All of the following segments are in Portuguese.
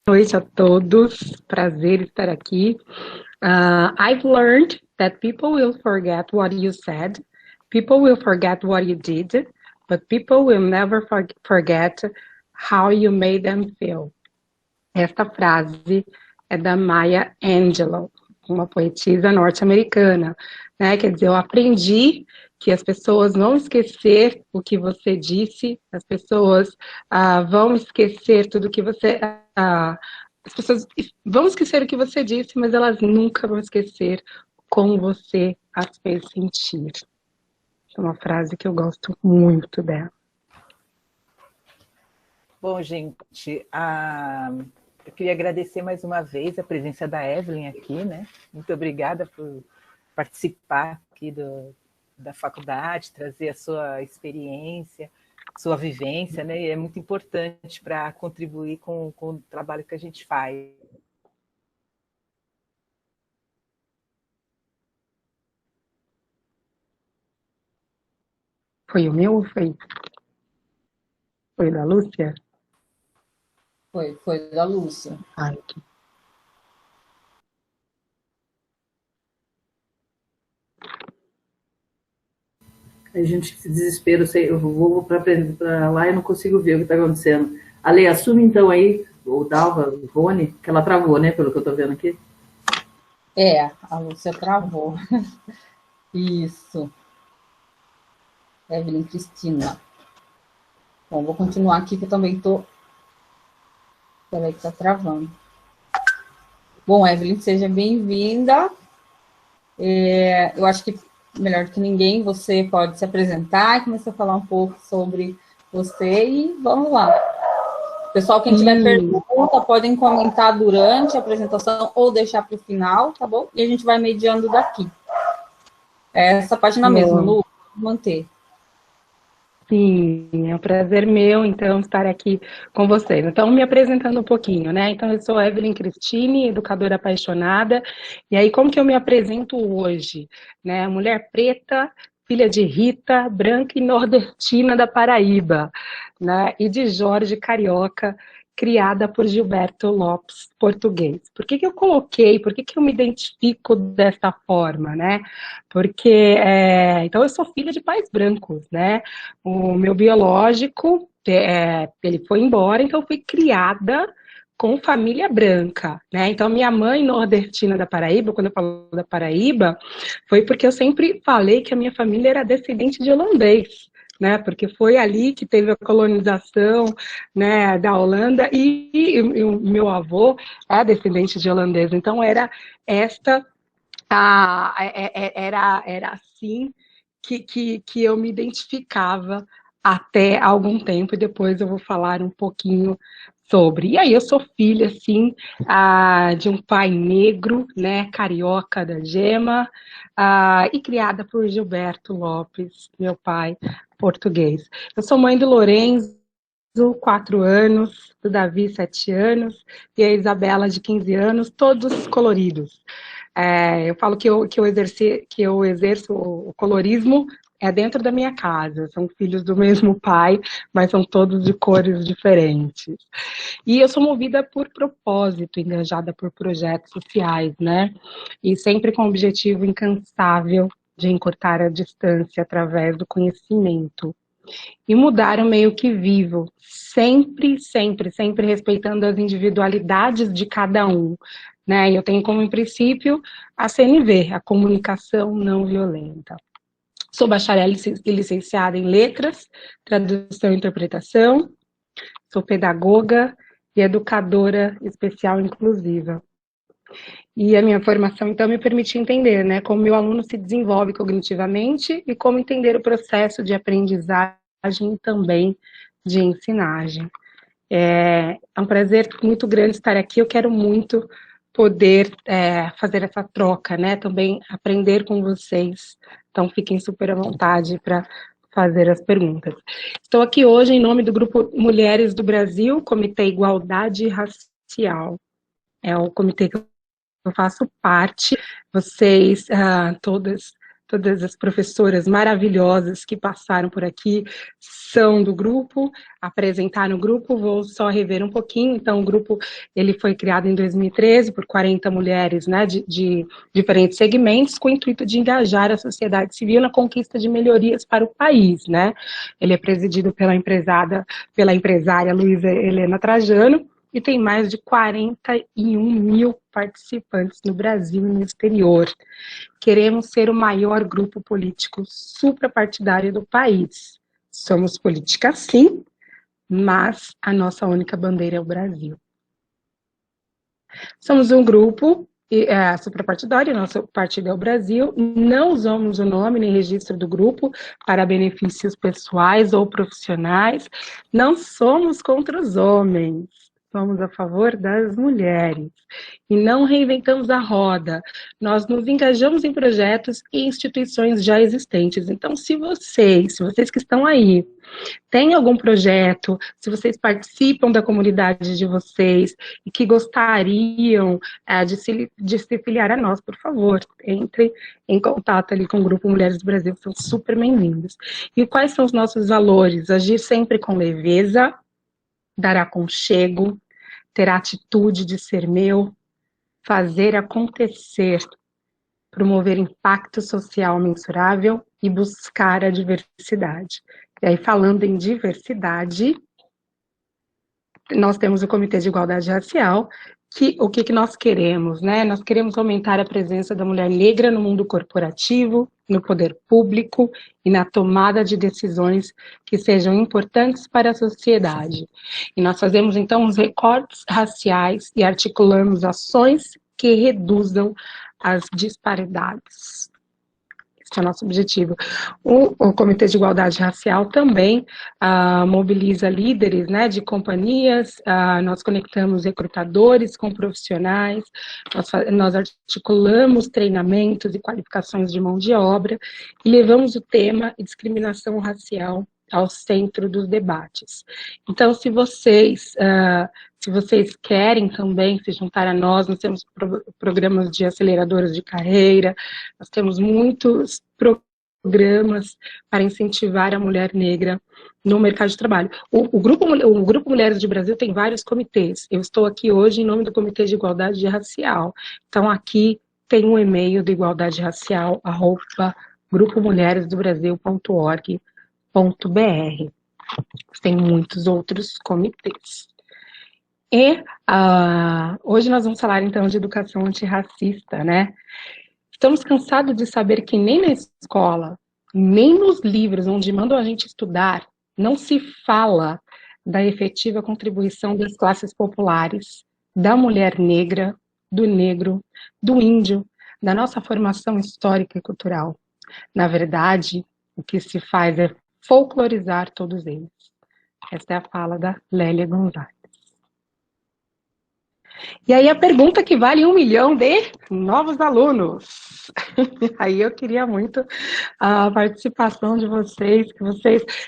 Noite a todos, prazer estar aqui. I've learned that people will forget what you said, people will forget what you did, but people will never forget how you made them feel. Esta frase é da Maya Angelou, uma poetisa norte-americana, né? Quer dizer, eu aprendi que as pessoas vão esquecer o que você disse, as pessoas vão esquecer tudo que você... as pessoas vão esquecer o que você disse, mas elas nunca vão esquecer como você as fez sentir. É uma frase que eu gosto muito dela. Bom, gente, eu queria agradecer mais uma vez a presença da Evelyn aqui, né? Muito obrigada por participar aqui da faculdade, trazer a sua experiência, sua vivência, né? E é muito importante para contribuir com o trabalho que a gente faz. Foi o meu ou foi? Foi da Lúcia? Foi da Lúcia. Ai, A gente se desespera, eu vou para lá e não consigo ver o que está acontecendo. Ale, assume então aí, o Dalva, o Rony, que ela travou, né, pelo que eu estou vendo aqui. A Lúcia travou. Isso. Evelyn Cristina. Bom, vou continuar aqui que eu também estou... Peraí que está travando. Bom, Evelyn, seja bem-vinda. Eu acho que melhor do que ninguém, você pode se apresentar e começar a falar um pouco sobre você e vamos lá. Pessoal, quem tiver pergunta, podem comentar durante a apresentação ou deixar para o final, tá bom? E a gente vai mediando daqui. Essa página mesmo, Lu, manter. Sim, é um prazer meu, então, estar aqui com vocês. Então, me apresentando um pouquinho, né? Então, eu sou Evelyn Cristine, educadora apaixonada. E aí, como que eu me apresento hoje? Né? Mulher preta, filha de Rita, branca e nordestina da Paraíba, né? E de Jorge Carioca, criada por Gilberto Lopes, português. Por que eu coloquei, por que eu me identifico dessa forma, né? Porque, então, eu sou filha de pais brancos, né? O meu biológico, ele foi embora, então eu fui criada com família branca, né? Então, minha mãe nordestina da Paraíba, quando eu falo da Paraíba, foi porque eu sempre falei que a minha família era descendente de holandês, né? Porque foi ali que teve a colonização, né, da Holanda, e o meu avô é descendente de holandês. Então, era assim que eu me identificava até algum tempo, e depois eu vou falar um pouquinho sobre. E aí eu sou filha, sim, de um pai negro, né, carioca da Gema, e criada por Gilberto Lopes, meu pai português. Eu sou mãe do Lorenzo, 4 anos, do Davi, 7 anos, e a Isabela, de 15 anos, todos coloridos. Eu falo que eu exerço o colorismo dentro da minha casa. São filhos do mesmo pai, mas são todos de cores diferentes. E eu sou movida por propósito, engajada por projetos sociais, né? E sempre com o objetivo incansável de encurtar a distância através do conhecimento. E mudar o meio que vivo, sempre, sempre, sempre respeitando as individualidades de cada um, né? E eu tenho como princípio a CNV, a comunicação não violenta. Sou bacharel e licenciada em letras, tradução e interpretação, sou pedagoga e educadora especial inclusiva. E a minha formação, então, me permite entender, né, como meu aluno se desenvolve cognitivamente e como entender o processo de aprendizagem e também de ensinagem. É um prazer muito grande estar aqui, eu quero muito poder fazer essa troca, né, também aprender com vocês, então fiquem super à vontade para fazer as perguntas. Estou aqui hoje em nome do Grupo Mulheres do Brasil, Comitê Igualdade Racial, é o comitê que eu faço parte, vocês todas todas as professoras maravilhosas que passaram por aqui são do grupo, apresentaram o grupo, vou só rever um pouquinho. Então, o grupo ele foi criado em 2013 por 40 mulheres, né, de diferentes segmentos, com o intuito de engajar a sociedade civil na conquista de melhorias para o país, né. Ele é presidido pela empresária Luísa Helena Trajano, e tem mais de 41 mil participantes no Brasil e no exterior. Queremos ser o maior grupo político suprapartidário do país. Somos política, sim, mas a nossa única bandeira é o Brasil. Somos um grupo suprapartidário, nosso partido é o Brasil, não usamos o nome nem registro do grupo para benefícios pessoais ou profissionais, não somos contra os homens, somos a favor das mulheres. E não reinventamos a roda. Nós nos engajamos em projetos e instituições já existentes. Então, se vocês que estão aí, têm algum projeto, se vocês participam da comunidade de vocês e que gostariam de se filiar a nós, por favor, entre em contato ali com o Grupo Mulheres do Brasil, são super bem-vindos. E quais são os nossos valores? Agir sempre com leveza, dar aconchego, ter a atitude de ser meu, fazer acontecer, promover impacto social mensurável e buscar a diversidade. E aí, falando em diversidade, nós temos o Comitê de Igualdade Racial, que o que nós queremos, né? Nós queremos aumentar a presença da mulher negra no mundo corporativo, no poder público e na tomada de decisões que sejam importantes para a sociedade. E nós fazemos, então, os recortes raciais e articulamos ações que reduzam as disparidades. Esse é o nosso objetivo. O Comitê de Igualdade Racial também mobiliza líderes, né, de companhias, nós conectamos recrutadores com profissionais, nós articulamos treinamentos e qualificações de mão de obra e levamos o tema discriminação racial ao centro dos debates. Então, se vocês querem também se juntar a nós temos programas de aceleradoras de carreira, nós temos muitos programas para incentivar a mulher negra no mercado de trabalho. O Grupo Mulheres do Brasil tem vários comitês. Eu estou aqui hoje em nome do Comitê de Igualdade Racial. Então, aqui tem um e-mail do Igualdade Racial, @grupomulheresdobrasil.org.br. Tem muitos outros comitês. E hoje nós vamos falar, então, de educação antirracista, né? Estamos cansados de saber que nem na escola, nem nos livros onde mandam a gente estudar, não se fala da efetiva contribuição das classes populares, da mulher negra, do negro, do índio, da nossa formação histórica e cultural. Na verdade, o que se faz é folclorizar todos eles. Esta é a fala da Lélia Gonzalez. E aí a pergunta que vale 1 milhão de novos alunos. Aí eu queria muito a participação de vocês,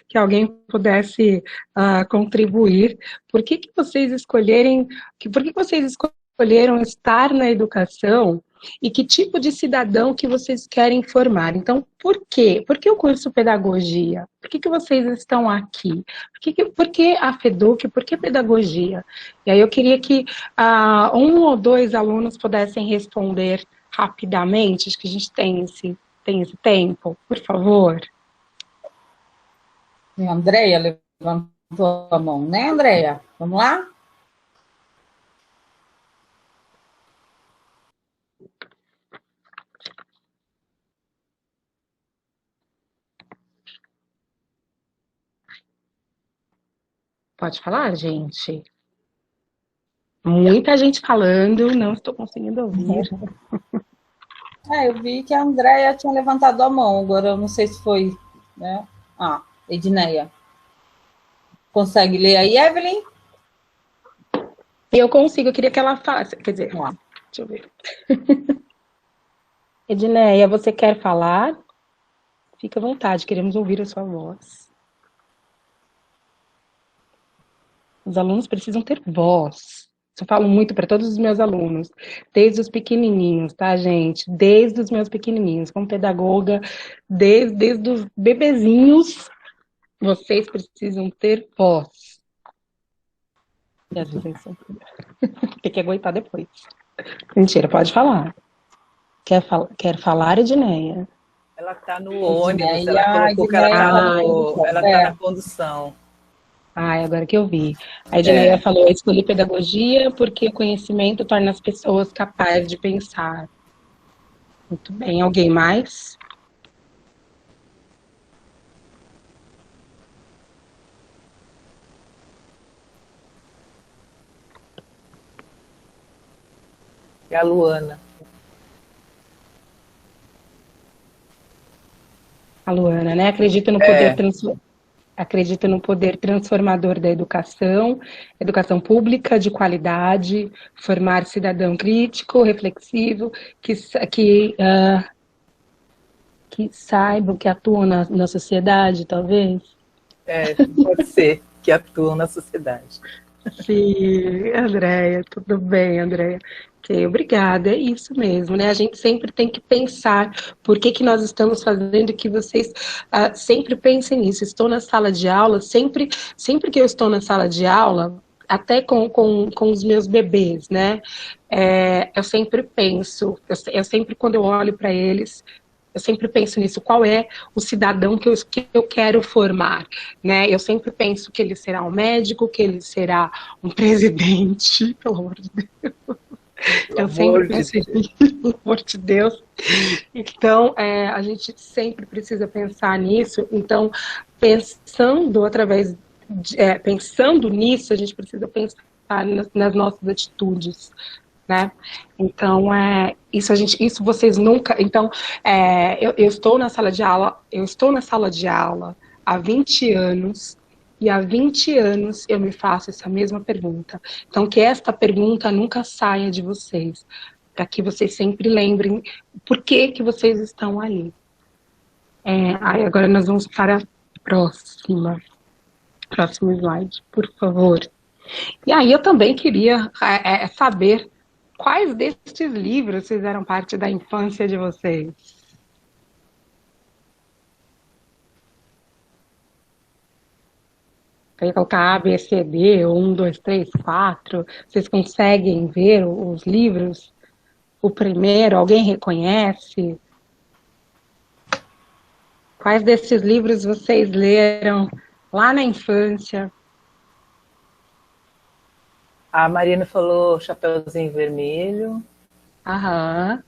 que alguém pudesse contribuir. Por que vocês escolheram estar na educação e que tipo de cidadão que vocês querem formar? Então, por quê? Por que o curso Pedagogia? Por que vocês estão aqui? Por que a FEDUC? Por que Pedagogia? E aí eu queria que 1 ou 2 alunos pudessem responder rapidamente, acho que a gente tem esse tempo, por favor. A Andréia levantou a mão, né, Andréia? Vamos lá? Pode falar, gente? Muita gente falando, não estou conseguindo ouvir. Eu vi que a Andréia tinha levantado a mão, agora eu não sei se foi, né? Edneia. Consegue ler aí, Evelyn? Eu consigo, eu queria que ela falasse, quer dizer, deixa eu ver. Edneia, você quer falar? Fica à vontade, queremos ouvir a sua voz. Os alunos precisam ter voz. eu falo muito para todos os meus alunos, desde os pequenininhos, tá, gente? Desde os meus pequenininhos, como pedagoga, desde os bebezinhos, vocês precisam ter voz. E às vezes tem que aguentar depois. Mentira, pode falar. Quer falar, Edneia? Ela está no ônibus, Edneia, ela colocou que ela Edneia, tá na condução. Ai, agora que eu vi. A Edneia falou, eu escolhi pedagogia porque o conhecimento torna as pessoas capazes de pensar. Muito bem. Alguém mais? É a Luana. A Luana, né? Acredita no poder transformador da educação pública de qualidade, formar cidadão crítico, reflexivo, que saibam, que atuam na sociedade, talvez. Pode ser, que atuam na sociedade. Sim, Andréia, tudo bem, Andréia. Ok, obrigada, é isso mesmo, né? A gente sempre tem que pensar por que nós estamos fazendo, que vocês sempre pensem nisso. Estou na sala de aula, sempre que eu estou na sala de aula, até com os meus bebês, né? Eu sempre penso, eu sempre quando eu olho para eles, eu sempre penso nisso, qual é o cidadão que eu quero formar, né? Eu sempre penso que ele será um médico, que ele será um presidente, pelo amor de Deus. Eu sempre penso nisso, pelo amor de Deus. Então, a gente sempre precisa pensar nisso. Então, pensando nisso, a gente precisa pensar nas nossas atitudes, né? Então, isso vocês nunca... Então, eu estou na sala de aula há 20 anos, e há 20 anos eu me faço essa mesma pergunta. Então, que esta pergunta nunca saia de vocês, para que vocês sempre lembrem por que vocês estão ali. Agora nós vamos para a próximo slide, por favor. E aí eu também queria saber quais destes livros fizeram parte da infância de vocês? Eu ia colocar A, B, C, D, 1, 2, 3, 4. Vocês conseguem ver os livros? O primeiro, alguém reconhece? Quais desses livros vocês leram lá na infância? A Marina falou Chapeuzinho Vermelho. Aham.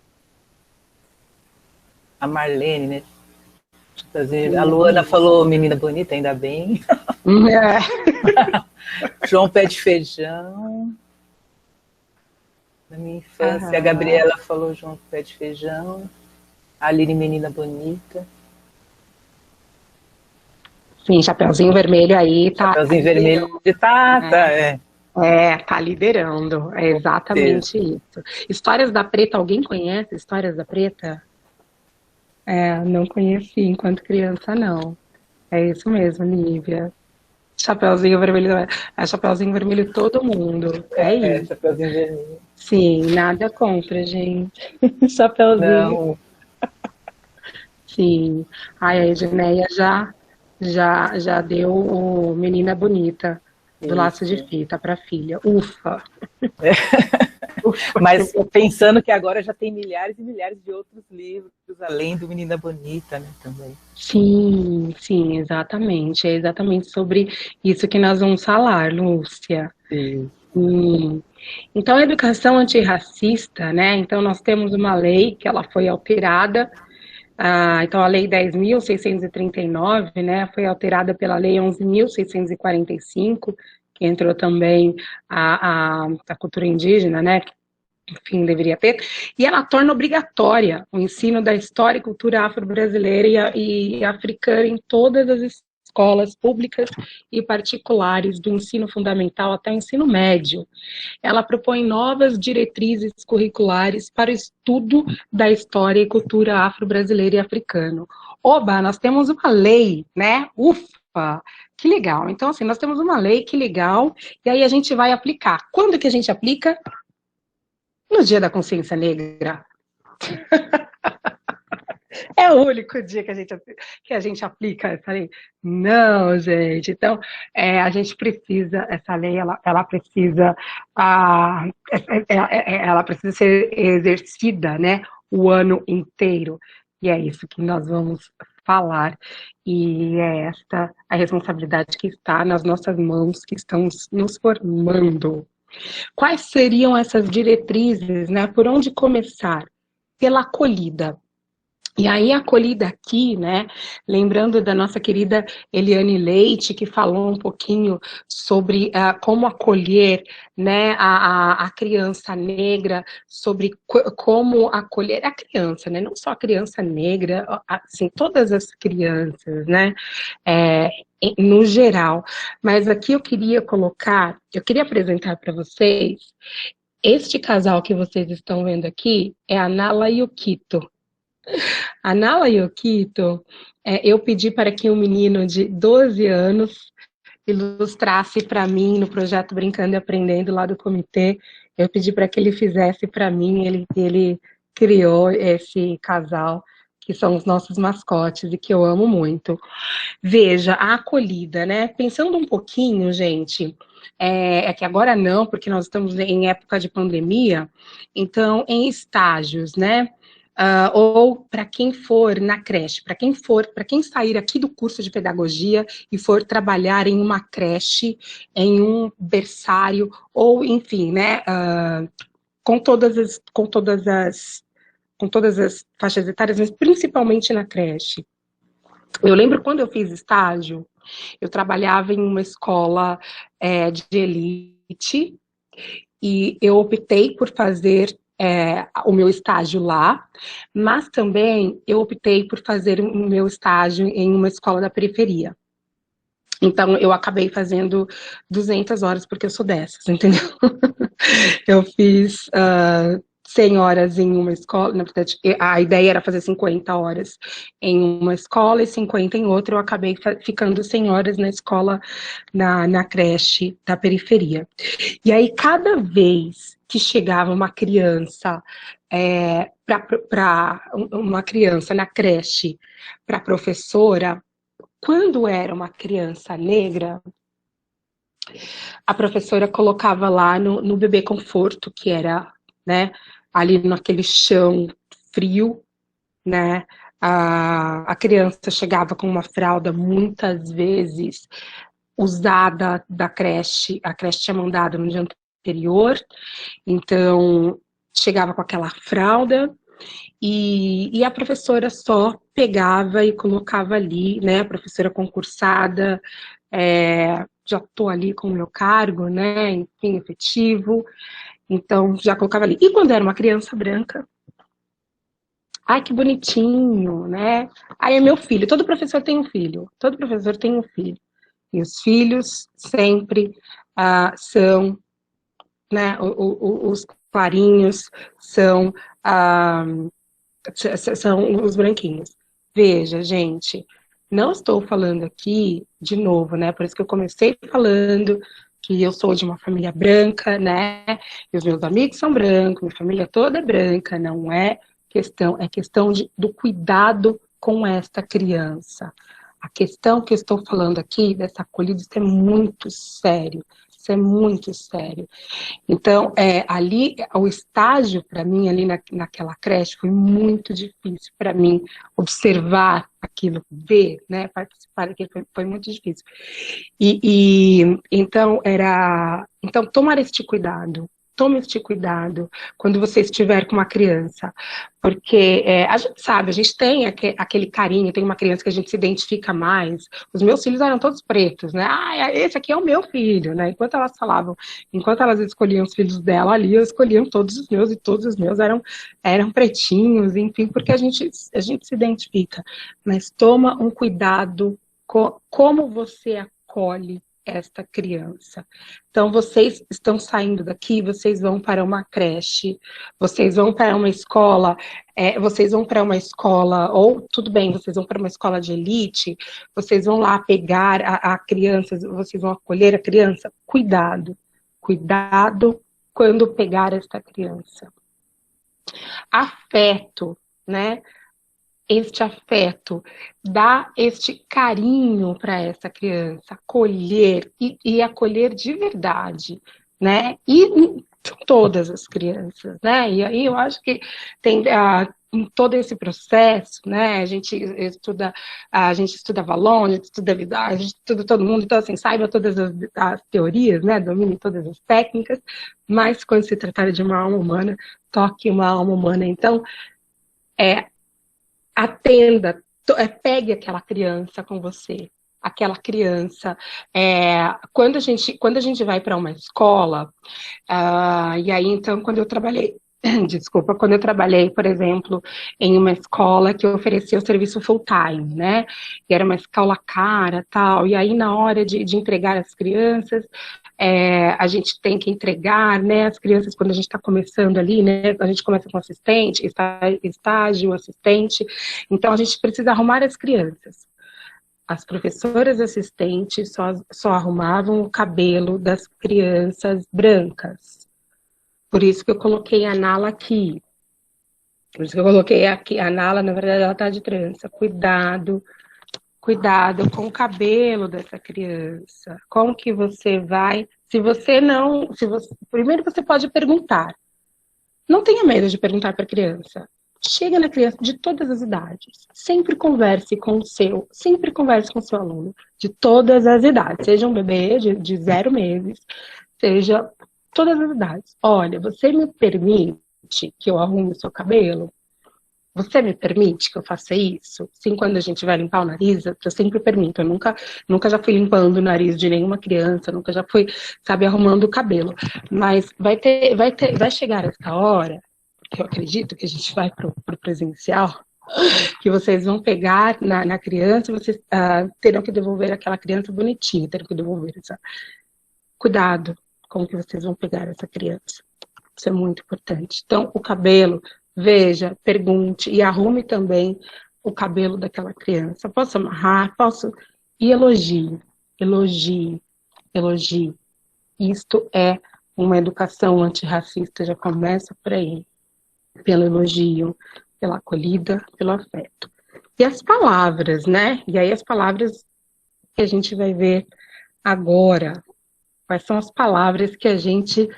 A Marlene, né? A Luana falou Menina Bonita, ainda bem. João Pé de Feijão. Na minha infância, a Gabriela falou João Pé de Feijão. A Aline Menina Bonita. Sim, Chapeuzinho Vermelho aí tá. Chapeuzinho Vermelho tá liderando. É exatamente isso. Histórias da Preta, alguém conhece Histórias da Preta? Não conheci enquanto criança, não. É isso mesmo, Lívia. Chapeuzinho Vermelho, Chapeuzinho Vermelho todo mundo. É isso. Chapeuzinho Vermelho. Sim, nada contra, gente. Chapeuzinho. Não. Sim. A Edneia já deu o Menina Bonita do Laço de Fita para a filha. Ufa! Mas pensando que agora já tem milhares e milhares de outros livros, além do Menina Bonita, né, também. Sim, exatamente. É exatamente sobre isso que nós vamos falar, Lúcia. Sim. Então, a educação antirracista, né? Então, nós temos uma lei que ela foi alterada. Então, a Lei 10.639, né, foi alterada pela Lei 11.645, que entrou também a cultura indígena, né, que, enfim, deveria ter, e ela torna obrigatória o ensino da história e cultura afro-brasileira e africana em todas as escolas públicas e particulares, do ensino fundamental até o ensino médio. Ela propõe novas diretrizes curriculares para o estudo da história e cultura afro-brasileira e africano. Oba, nós temos uma lei, né? Ufa! Opa, que legal. Então, assim, nós temos uma lei, que legal, e aí a gente vai aplicar. Quando que a gente aplica? No Dia da Consciência Negra. É o único dia que a gente aplica essa lei? Não, gente. Então, a gente precisa, essa lei, ela precisa, ela precisa ser exercida, né, o ano inteiro. E é isso que nós vamos falar. E é esta a responsabilidade que está nas nossas mãos, que estão nos formando. Quais seriam essas diretrizes, né? Por onde começar? Pela acolhida. E aí, a acolhida aqui, né, lembrando da nossa querida Eliane Leite, que falou um pouquinho sobre como acolher, né, a criança negra, sobre como acolher a criança, né, não só a criança negra, assim, todas as crianças, né, no geral. Mas aqui eu queria apresentar para vocês, este casal que vocês estão vendo aqui é a Nala e o Kito. A Nala e o Kito, eu pedi para que um menino de 12 anos ilustrasse para mim no projeto Brincando e Aprendendo lá do comitê. Eu pedi para que ele fizesse para mim, ele criou esse casal, que são os nossos mascotes e que eu amo muito. Veja, a acolhida, né? Pensando um pouquinho, gente, é que agora não, porque nós estamos em época de pandemia, então em estágios, né? Ou para quem for na creche, para quem sair aqui do curso de pedagogia e for trabalhar em uma creche, em um berçário, ou enfim, né, com todas as faixas etárias, mas principalmente na creche. Eu lembro quando eu fiz estágio, eu trabalhava em uma escola de elite, e eu optei por fazer o meu estágio lá, mas também eu optei por fazer o meu estágio em uma escola da periferia. Então, eu acabei fazendo 200 horas, porque eu sou dessas, entendeu? Eu fiz 100 horas em uma escola, na verdade, a ideia era fazer 50 horas em uma escola e 50 em outra. Eu acabei ficando 100 horas na escola, na creche da periferia. E aí, cada vez que chegava uma criança, uma criança na creche, para a professora, quando era uma criança negra, a professora colocava lá no bebê conforto, que era, né, ali naquele chão frio, né, a criança chegava com uma fralda muitas vezes usada da creche, a creche tinha mandado no dia anterior, então chegava com aquela fralda e a professora só pegava e colocava ali, né, a professora concursada, já estou ali com o meu cargo, né, enfim, efetivo, então já colocava ali. E quando era uma criança branca, ai, que bonitinho, né? Aí é meu filho, todo professor tem um filho, todo professor tem um filho. E os filhos sempre são, né, os clarinhos são os branquinhos. Veja, gente, não estou falando aqui, de novo, né, por isso que eu comecei falando que eu sou de uma família branca, né, e os meus amigos são brancos, minha família toda é branca, não é questão, é questão do cuidado com esta criança. A questão que eu estou falando aqui, dessa acolhida, isso é muito sério. Isso é muito sério. Então, ali, o estágio, para mim, ali naquela creche, foi muito difícil para mim observar aquilo, ver, né, participar daquilo, foi muito difícil. Então, tomar este cuidado. Tome este cuidado quando você estiver com uma criança, porque a gente sabe, a gente tem aquele carinho, tem uma criança que a gente se identifica mais. Os meus filhos eram todos pretos, né? Esse aqui é o meu filho, né? Enquanto elas escolhiam os filhos dela ali, eu escolhia todos os meus, e todos os meus eram pretinhos, enfim, porque a gente se identifica. Mas toma um cuidado como você acolhe esta criança. Então, vocês estão saindo daqui, vocês vão para uma creche, vocês vão para uma escola, ou tudo bem, vocês vão para uma escola de elite, vocês vão lá pegar a criança, vocês vão acolher a criança. Cuidado, cuidado quando pegar esta criança. Afeto, né? Este afeto, dar este carinho para essa criança, acolher e acolher de verdade, né? E todas as crianças, né? E aí eu acho que tem em todo esse processo, né? A gente estuda Valon, a gente estuda Vidal, a gente estuda todo mundo, então assim, saiba todas as teorias, né? Domine todas as técnicas, mas quando se tratar de uma alma humana, toque uma alma humana. Então, atenda, pegue aquela criança com você. Aquela criança. Quando a gente vai para uma escola, e aí então quando eu trabalhei, quando eu trabalhei, por exemplo, em uma escola que oferecia o serviço full time, né? E era uma escola cara, tal, e aí na hora de entregar as crianças, a gente tem que entregar, né, as crianças quando a gente está começando ali, né, a gente começa com assistente, estágio, assistente, então a gente precisa arrumar as crianças. As professoras assistentes só arrumavam o cabelo das crianças brancas. Por isso que eu coloquei a Nala aqui. Por isso que eu coloquei aqui, a Nala, na verdade, ela tá de trança. Cuidado com o cabelo dessa criança. Como que você vai... Primeiro você pode perguntar. Não tenha medo de perguntar para a criança. Chega na criança de todas as idades. Sempre converse com o seu aluno de todas as idades. Seja um bebê de 0 meses, seja todas as idades. Olha, você me permite que eu arrume o seu cabelo? Você me permite que eu faça isso? Sim, quando a gente vai limpar o nariz, eu sempre permito. Eu nunca já fui limpando o nariz de nenhuma criança, nunca já fui, arrumando o cabelo. Mas vai chegar essa hora, que eu acredito que a gente vai pro presencial, que vocês vão pegar na criança, vocês terão que devolver aquela criança bonitinha, terão que devolver essa... Cuidado com que vocês vão pegar essa criança. Isso é muito importante. Então, o cabelo... Veja, pergunte e arrume também o cabelo daquela criança. Posso amarrar? Posso? E elogie. Isto é uma educação antirracista, já começa por aí. Pelo elogio, pela acolhida, pelo afeto. E as palavras, né? E aí as palavras que a gente vai ver agora. Quais são as palavras que a gente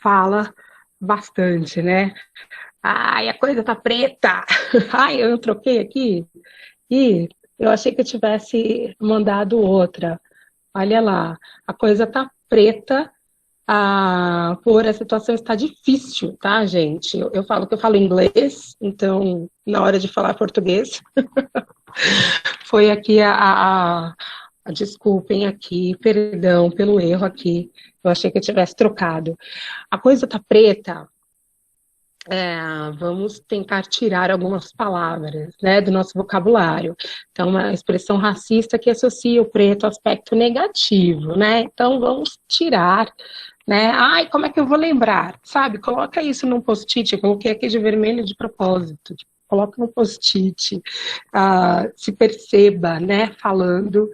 fala bastante, né? Ai, a coisa tá preta. Ai, eu troquei aqui. E eu achei que eu tivesse mandado outra. Olha lá, a coisa tá preta. A situação está difícil, tá, gente? Eu falo que eu falo inglês, então, na hora de falar português, foi aqui desculpem aqui, perdão pelo erro aqui. Eu achei que eu tivesse trocado. A coisa tá preta. Vamos tentar tirar algumas palavras, né, do nosso vocabulário. Então, uma expressão racista que associa o preto ao aspecto negativo, né? Então, vamos tirar, né? Ai, como é que eu vou lembrar? Sabe, coloca isso num post-it. Eu coloquei aqui de vermelho de propósito. Coloca no post-it. Se perceba, né, falando,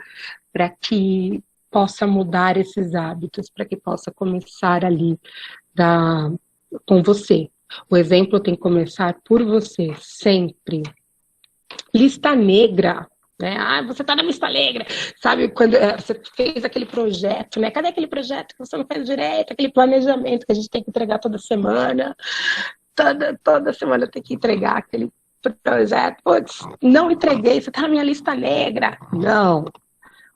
para que possa mudar esses hábitos, para que possa começar ali com você. O exemplo tem que começar por você, sempre. Lista negra, né? Você tá na lista negra. Sabe, quando você fez aquele projeto, né? Cadê aquele projeto que você não fez direito? Aquele planejamento que a gente tem que entregar toda semana. Toda semana tem que entregar aquele projeto. Putz, não entreguei, você tá na minha lista negra. Não.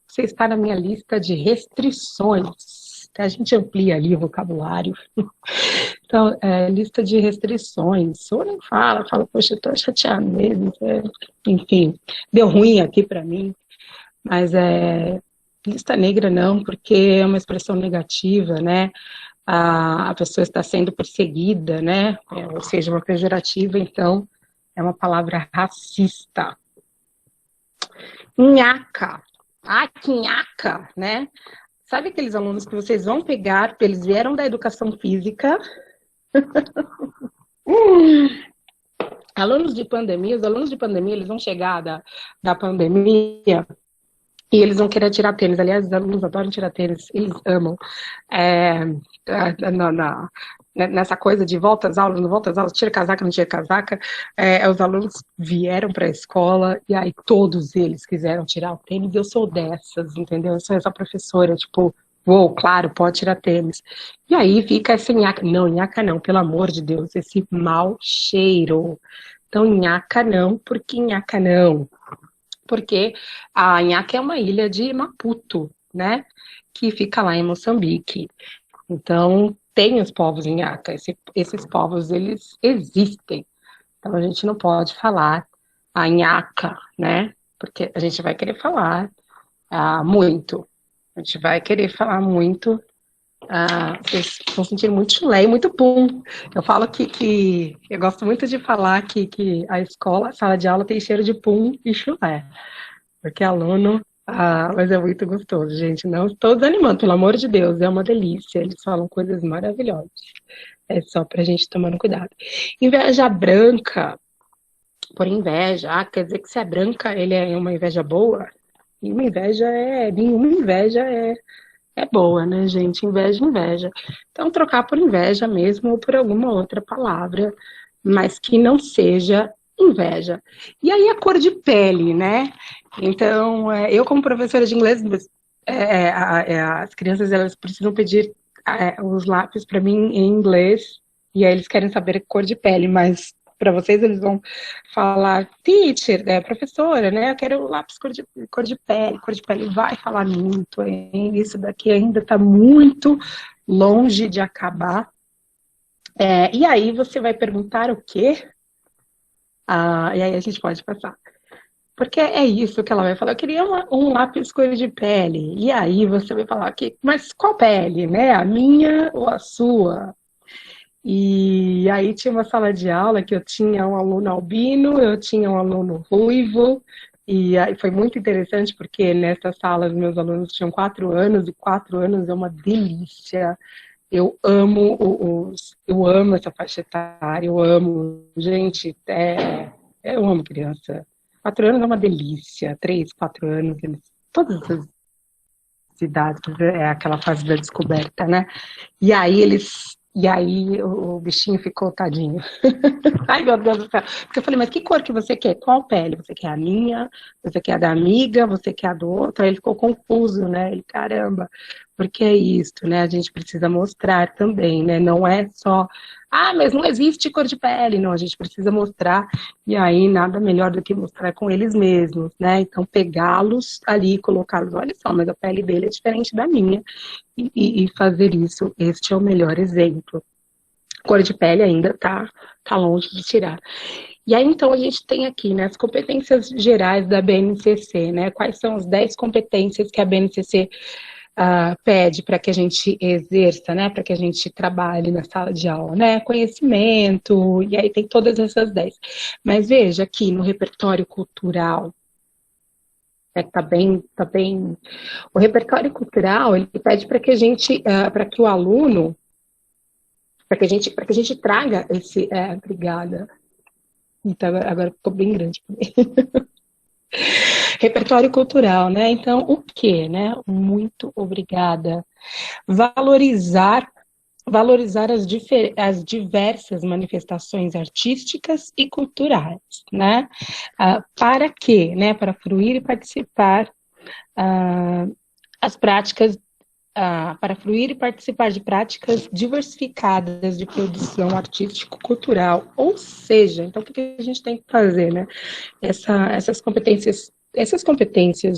Você está na minha lista de restrições. A gente amplia ali o vocabulário. Então, lista de restrições. Ou nem fala, poxa, eu tô chateada mesmo. Enfim, deu ruim aqui para mim. Mas lista negra não, porque é uma expressão negativa, né? A pessoa está sendo perseguida, né? Ou seja, uma pejorativa, então é uma palavra racista. Nhaca. Ah, que nhaca, né? Sabe aqueles alunos que vocês vão pegar, porque eles vieram da educação física? Alunos de pandemia, os alunos de pandemia, eles vão chegar da pandemia e eles vão querer tirar tênis. Aliás, os alunos adoram tirar tênis, eles amam. Nessa coisa de volta às aulas, não volta às aulas, tira casaca, não tira casaca, os alunos vieram para a escola e aí todos eles quiseram tirar o tênis. Eu sou dessas, entendeu? Eu sou essa professora, tipo, uou, claro, pode tirar tênis. E aí fica esse nhaca. Não, nhaca não, pelo amor de Deus, esse mau cheiro. Então, nhaca não, porque nhaca não? Porque a Nhaca é uma ilha de Maputo, né? Que fica lá em Moçambique. Então, tem os povos Nhaca. Esses povos, eles existem. Então, a gente não pode falar a Nhaca, né? Porque a gente vai querer falar muito. A gente vai querer falar muito. Vocês vão sentir muito chulé e muito pum. Eu falo que eu gosto muito de falar que a escola, a sala de aula tem cheiro de pum e chulé. Porque aluno, mas é muito gostoso, gente. Não estou desanimando, pelo amor de Deus, é uma delícia. Eles falam coisas maravilhosas. É só pra gente tomar cuidado. Inveja branca, por inveja, quer dizer que se é branca, ele é uma inveja boa? Nenhuma inveja é boa, né, gente? Inveja. Então, trocar por inveja mesmo ou por alguma outra palavra, mas que não seja inveja. E aí a cor de pele, né? Então, eu como professora de inglês, as crianças elas precisam pedir os lápis para mim em inglês, e aí eles querem saber a cor de pele, mas para vocês eles vão falar, teacher, professora, né? Eu quero lápis cor de pele, vai falar muito, hein? Isso daqui ainda está muito longe de acabar. E aí você vai perguntar o quê? E aí a gente pode passar. Porque é isso que ela vai falar. Eu queria um lápis cor de pele. E aí você vai falar, mas qual pele, né? A minha ou a sua? E aí tinha uma sala de aula que eu tinha um aluno albino, eu tinha um aluno ruivo, e aí foi muito interessante porque nessa sala os meus alunos tinham 4 anos, e 4 anos é uma delícia. Eu amo essa faixa etária, eu amo, gente, eu amo criança. 4 anos é uma delícia, 3, 4 anos, todas essas idades, é aquela fase da descoberta, né? E aí o bichinho ficou tadinho. Ai, meu Deus do céu. Porque eu falei, mas que cor que você quer? Qual pele? Você quer a minha? Você quer a da amiga? Você quer a do outro? Aí ele ficou confuso, né? Ele, caramba, porque é isso, né? A gente precisa mostrar também, né? Não é só, mas não existe cor de pele. Não, a gente precisa mostrar. E aí, nada melhor do que mostrar com eles mesmos, né? Então, pegá-los ali, colocá-los, olha só, mas a pele dele é diferente da minha. E fazer isso, este é o melhor exemplo. Cor de pele ainda tá longe de tirar. E aí, então, a gente tem aqui, né, as competências gerais da BNCC, né? Quais são as 10 competências que a BNCC pede para que a gente exerça, né? Para que a gente trabalhe na sala de aula, né? Conhecimento, e aí tem todas essas 10. Mas veja aqui no repertório cultural, tá bem. O repertório cultural, ele pede para que a gente, para que o aluno, para que a gente traga esse, obrigada. Então, agora ficou bem grande para mim. Repertório cultural, né? Então, o quê, né? Muito obrigada. Valorizar as diversas manifestações artísticas e culturais, né? Para quê? Né? Para fruir e participar para fruir e participar de práticas diversificadas de produção artístico-cultural. Ou seja, então o que a gente tem que fazer, né? Essas competências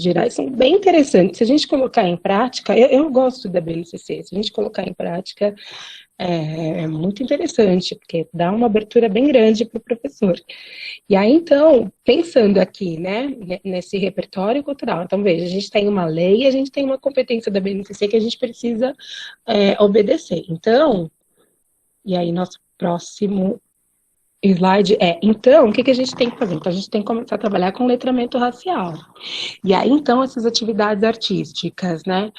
gerais são bem interessantes. Se a gente colocar em prática, eu gosto da BNCC, se a gente colocar em prática, é muito interessante, porque dá uma abertura bem grande para o professor. E aí, então, pensando aqui, né, nesse repertório cultural, então veja, a gente tem uma lei, a gente tem uma competência da BNCC que a gente precisa obedecer. Então, e aí nosso próximo Slide então, o que a gente tem que fazer? Então, a gente tem que começar a trabalhar com letramento racial. E aí, então, essas atividades artísticas, né?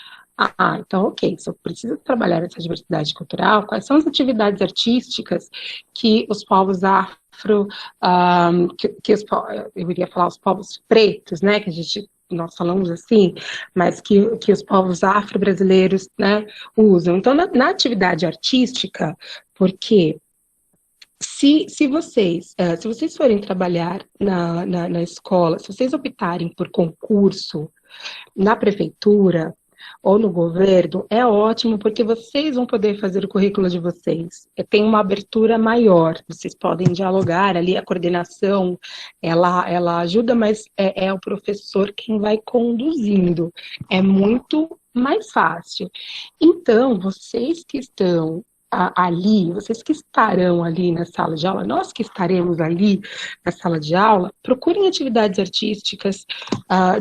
Então, ok, se eu preciso trabalhar essa diversidade cultural, quais são as atividades artísticas que os povos afro, eu iria falar os povos pretos, né, nós falamos assim, mas que os povos afro-brasileiros, né, usam. Então, na atividade artística, porque se vocês forem trabalhar na escola, se vocês optarem por concurso na prefeitura ou no governo, é ótimo, porque vocês vão poder fazer o currículo de vocês. Tem uma abertura maior, vocês podem dialogar ali, a coordenação, ela ajuda, mas é o professor quem vai conduzindo. É muito mais fácil. Então, vocês que estão ali, vocês que estarão ali na sala de aula, nós que estaremos ali na sala de aula, procurem atividades artísticas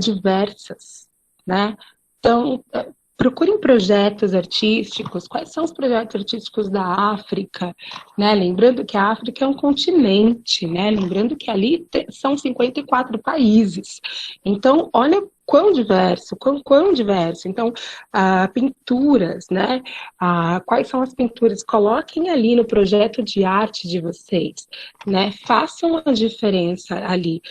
diversas, né? Então, procurem projetos artísticos. Quais são os projetos artísticos da África? Né? Lembrando que a África é um continente, né? Lembrando que ali são 54 países. Então, olha quão diverso, quão diverso. Então, pinturas, né? Quais são as pinturas? Coloquem ali no projeto de arte de vocês, né? Façam a diferença ali.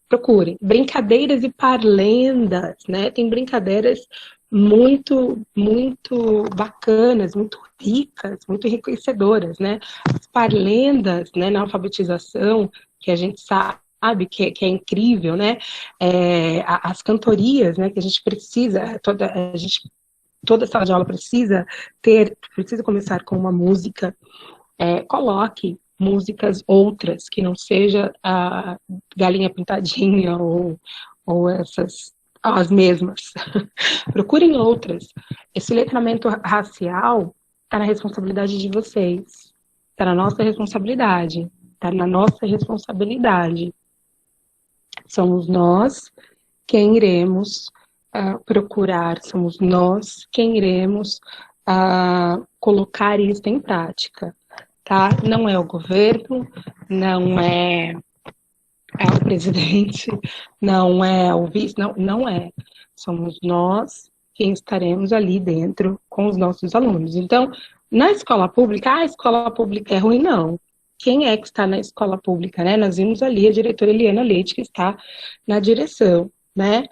Procurem. Brincadeiras e parlendas, né? Tem brincadeiras muito, muito bacanas, muito ricas, muito enriquecedoras, né? As parlendas, né, na alfabetização, que a gente sabe que é incrível, né? As cantorias, né, que a gente precisa, toda sala de aula precisa começar com uma música. Coloque músicas outras, que não seja a Galinha Pintadinha ou as mesmas. Procurem outras. Esse letramento racial está na responsabilidade de vocês. Está na nossa responsabilidade. Está na nossa responsabilidade. Somos nós quem iremos procurar, somos nós quem iremos colocar isso em prática. Tá? Não é o governo, não é o presidente, não é o vice, não é. Somos nós quem estaremos ali dentro com os nossos alunos. Então, na escola pública, a escola pública é ruim, não. Quem é que está na escola pública, né? Nós vimos ali a diretora Eliana Leite, que está na direção, né?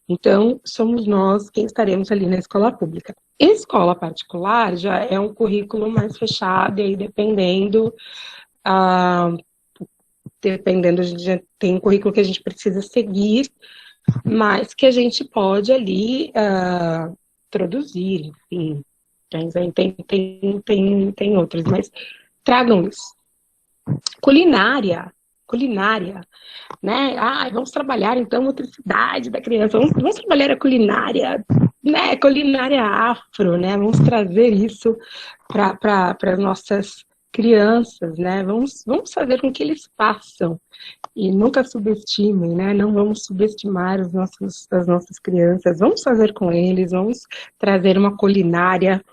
Então, somos nós quem estaremos ali na escola pública. Escola particular já é um currículo mais fechado, e aí dependendo, tem um currículo que a gente precisa seguir, mas que a gente pode ali produzir, enfim, tem outros, mas tragam isso. Culinária, né? Vamos trabalhar então a motricidade da criança, vamos trabalhar a culinária, né? Culinária afro, né? Vamos trazer isso para as nossas crianças, né? Vamos fazer com que eles façam e nunca subestimem, né? Não vamos subestimar as nossas crianças, vamos fazer com eles, vamos trazer uma culinária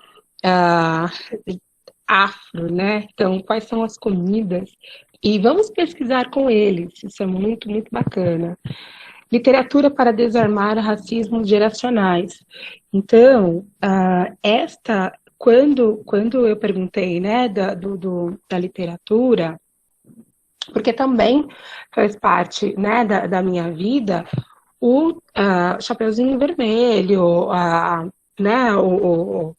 afro, né? Então, quais são as comidas? E vamos pesquisar com eles, isso é muito, muito bacana. Literatura para desarmar racismos geracionais. Então, quando eu perguntei, né, da literatura, porque também faz parte, né, da minha vida, o Chapeuzinho Vermelho, né, o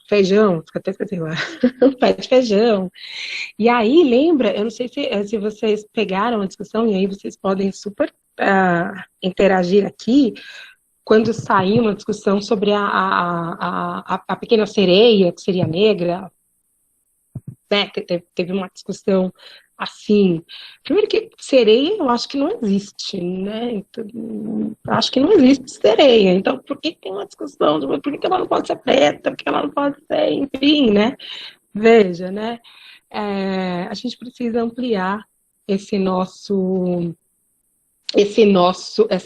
feijão, até esqueci lá, o pé de feijão. E aí, lembra, eu não sei se vocês pegaram a discussão, e aí vocês podem super interagir aqui, quando saiu uma discussão sobre a pequena sereia, que seria negra, né, teve uma discussão assim. Primeiro que sereia eu acho que não existe, né? Então, acho que não existe sereia. Então, por que tem uma discussão? Por que ela não pode ser preta? Por que ela não pode ser, enfim, né? Veja, né? A gente precisa ampliar essa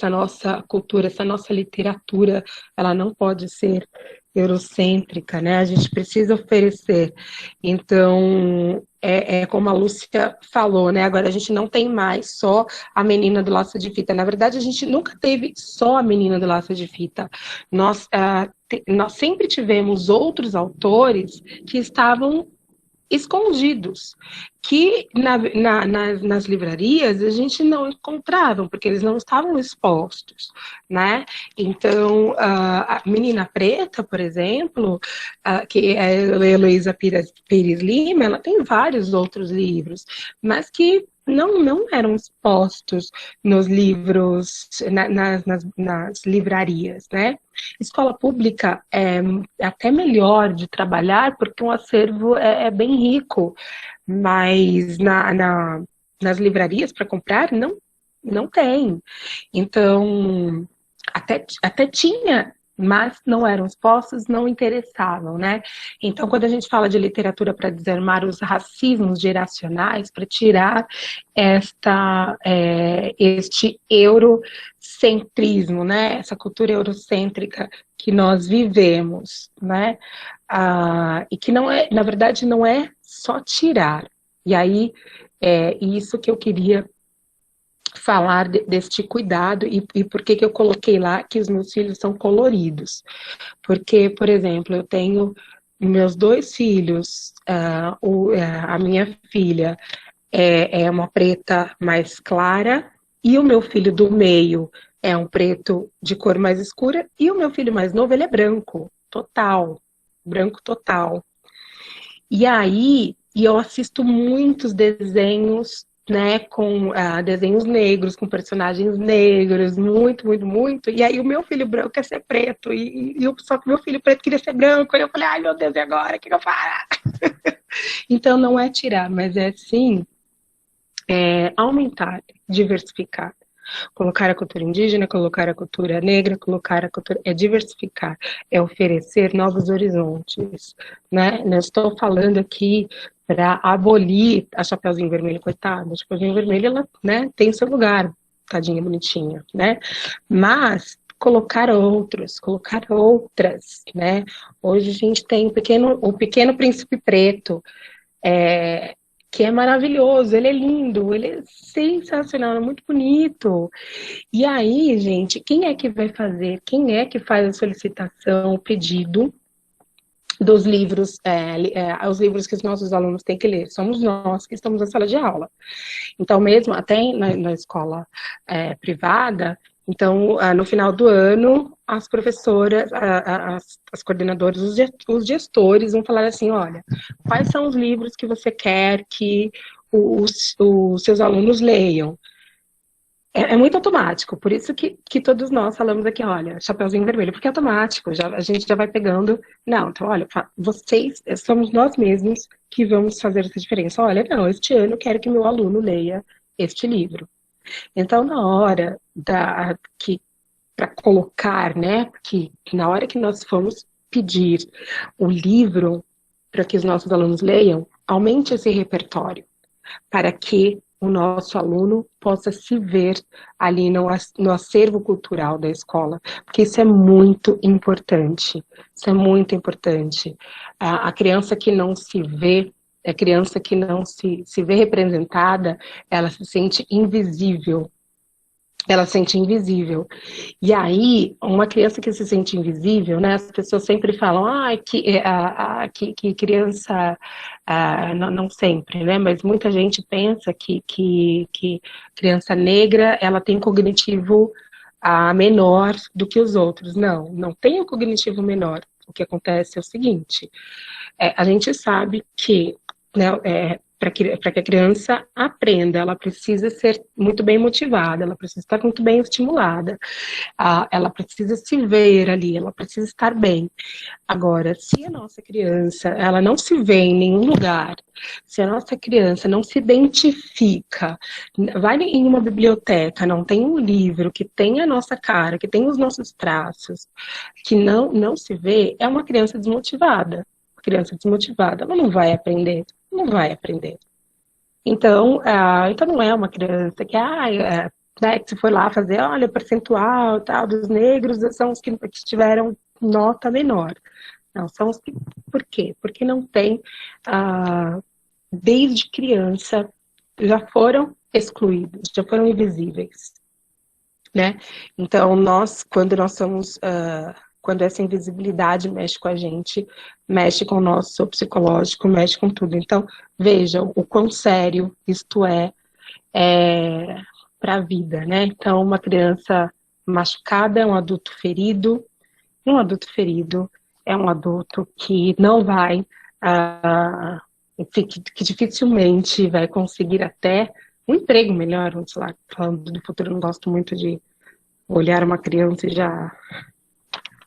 nossa cultura, essa nossa literatura, ela não pode ser eurocêntrica, né? A gente precisa oferecer. Então, é como a Lúcia falou, né? Agora a gente não tem mais só a menina do laço de fita. Na verdade, a gente nunca teve só a menina do laço de fita. Nós sempre tivemos outros autores que estavam escondidos, que nas livrarias a gente não encontrava, porque eles não estavam expostos, né? Então, a Menina Preta, por exemplo, que é a Heloísa Pires Lima, ela tem vários outros livros, mas que não eram expostos nos livros, nas livrarias, né? Escola pública é até melhor de trabalhar porque o acervo é bem rico, mas nas livrarias para comprar não tem. Então, até tinha, mas não eram expostos, não interessavam, né? Então, quando a gente fala de literatura para desarmar os racismos geracionais, para tirar este eurocentrismo, né? Essa cultura eurocêntrica que nós vivemos, né? E que não é, na verdade, não é só tirar. E aí, isso que eu queria falar deste cuidado e por que eu coloquei lá que os meus filhos são coloridos. Porque, por exemplo, eu tenho meus 2 filhos, a minha filha é uma preta mais clara e o meu filho do meio é um preto de cor mais escura e o meu filho mais novo, ele é branco total. E aí, eu assisto muitos desenhos, né, com desenhos negros, com personagens negros, muito. E aí o meu filho branco quer ser preto, só que o meu filho preto queria ser branco. E eu falei, ai meu Deus, e agora? O que eu faço? Então não é tirar, mas é sim aumentar, diversificar. Colocar a cultura indígena, colocar a cultura negra, colocar a cultura... É diversificar, é oferecer novos horizontes, né? Não estou falando aqui para abolir a Chapeuzinho Vermelho, coitada. A Chapeuzinho Vermelho, ela, né, tem seu lugar, tadinha, bonitinha, né? Mas colocar outras, né? Hoje a gente tem o Pequeno Príncipe Preto, que é maravilhoso, ele é lindo, ele é sensacional, é muito bonito. E aí, gente, quem é que vai fazer? Quem é que faz a solicitação, o pedido dos livros, os livros que os nossos alunos têm que ler? Somos nós que estamos na sala de aula. Então, mesmo até na escola privada, então, no final do ano, as professoras, as coordenadoras, os gestores vão falar assim, olha, quais são os livros que você quer que os seus alunos leiam? É muito automático, por isso que todos nós falamos aqui, olha, Chapeuzinho Vermelho, porque é automático, a gente já vai pegando, não, então, olha, vocês, somos nós mesmos que vamos fazer essa diferença. Olha, não, este ano eu quero que meu aluno leia este livro. Então, na hora para colocar, né, que na hora que nós formos pedir o livro para que os nossos alunos leiam, aumente esse repertório, para que o nosso aluno possa se ver ali no acervo cultural da escola, porque isso é muito importante, A criança que não se vê, a criança que não se vê representada, ela se sente invisível. E aí, uma criança que se sente invisível, né? As pessoas sempre falam, que criança, não sempre, né? Mas muita gente pensa que criança negra, ela tem cognitivo menor do que os outros. Não tem o cognitivo menor. O que acontece é o seguinte, a gente sabe que, né, para que a criança aprenda, ela precisa ser muito bem motivada, ela precisa estar muito bem estimulada, ela precisa se ver ali, ela precisa estar bem. Agora, se a nossa criança, ela não se vê em nenhum lugar, se a nossa criança não se identifica, vai em uma biblioteca, não tem um livro que tem a nossa cara, que tem os nossos traços, que não se vê, é uma criança desmotivada. Criança desmotivada, ela não vai aprender. Então, não é uma criança que, né, que se for lá fazer, olha, o percentual tal, dos negros são os que tiveram nota menor. Não, são os que... Por quê? Porque não tem desde criança, já foram excluídos, já foram invisíveis, né? Então, quando nós somos, quando essa invisibilidade mexe com a gente, mexe com o nosso psicológico, mexe com tudo. Então, vejam o quão sério isto para a vida, né? Então, uma criança machucada é um adulto ferido, e um adulto ferido é um adulto que não vai, que dificilmente vai conseguir até um emprego melhor, vamos lá, falando do futuro, eu não gosto muito de olhar uma criança e já,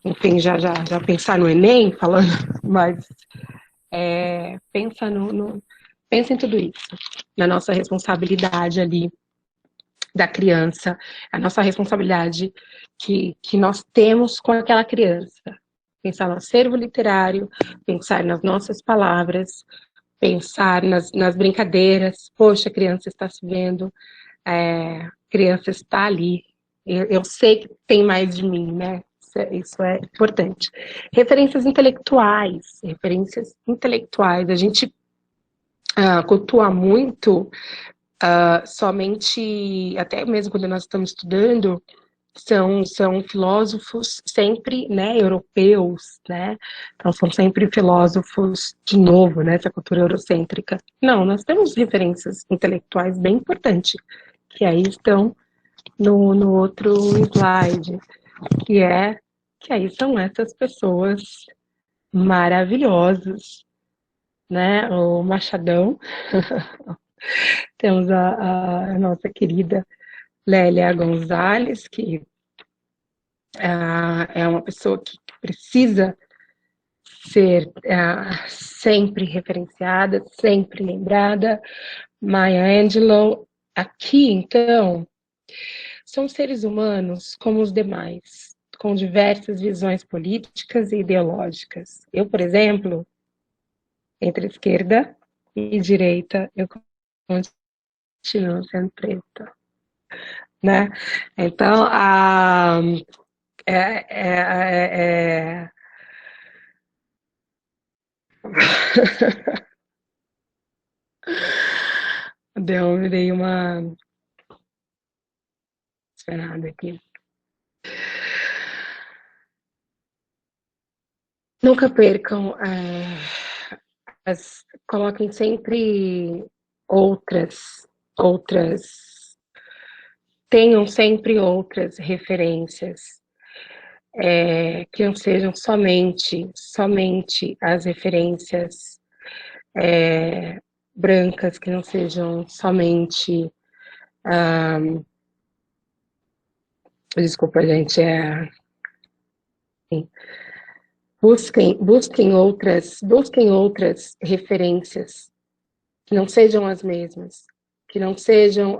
enfim, já pensar no Enem, falando, mas pensa pensa em tudo isso, na nossa responsabilidade ali da criança, a nossa responsabilidade que nós temos com aquela criança. Pensar no acervo literário, pensar nas nossas palavras, pensar nas brincadeiras. Poxa, a criança está se vendo, a criança está ali. Eu sei que tem mais de mim, né? Isso é importante. Referências intelectuais. A gente cultua muito somente, até mesmo quando nós estamos estudando, são filósofos sempre, né, europeus, né? Então são sempre filósofos de novo, né, essa cultura eurocêntrica. Não, nós temos referências intelectuais bem importantes, que aí estão no outro slide, que aí são essas pessoas maravilhosas, né? O Machadão, temos a nossa querida Lélia Gonzalez, que é uma pessoa que precisa ser sempre referenciada, sempre lembrada. Maya Angelou. Aqui, então, são seres humanos como os demais, com diversas visões políticas e ideológicas. Eu, por exemplo, entre esquerda e direita, eu continuo sendo preta, né? Então, dei uma esperada aqui. Nunca percam, coloquem sempre outras, tenham sempre outras referências, que não sejam somente as referências brancas, que não sejam somente, desculpa, gente, busquem outras referências que não sejam as mesmas, que não sejam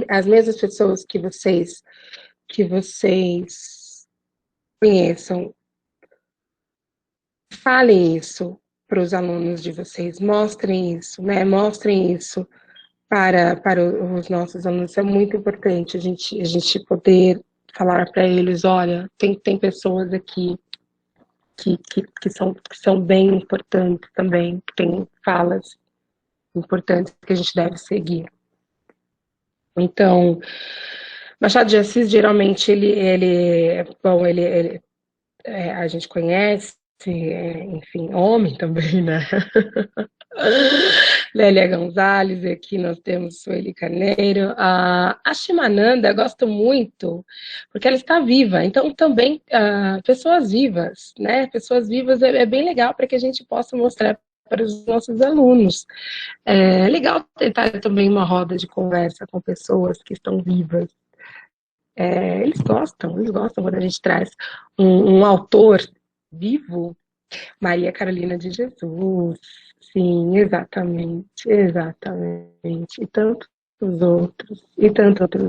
as mesmas pessoas que vocês conheçam. Falem isso para os alunos de vocês, mostrem isso, né? Mostrem isso para os nossos alunos. É muito importante a gente poder falar para eles, olha, tem pessoas aqui que são bem importantes também, que tem falas importantes que a gente deve seguir. Então, Machado de Assis, geralmente, a gente conhece, enfim, homem também, né? Lélia Gonzalez, aqui nós temos Sueli Carneiro. A Shimananda, gosto muito, porque ela está viva. Então, também, pessoas vivas, né? Pessoas vivas é bem legal para que a gente possa mostrar para os nossos alunos. É legal tentar também uma roda de conversa com pessoas que estão vivas. Eles gostam quando a gente traz um autor vivo. Maria Carolina de Jesus, sim, exatamente. E tantos outros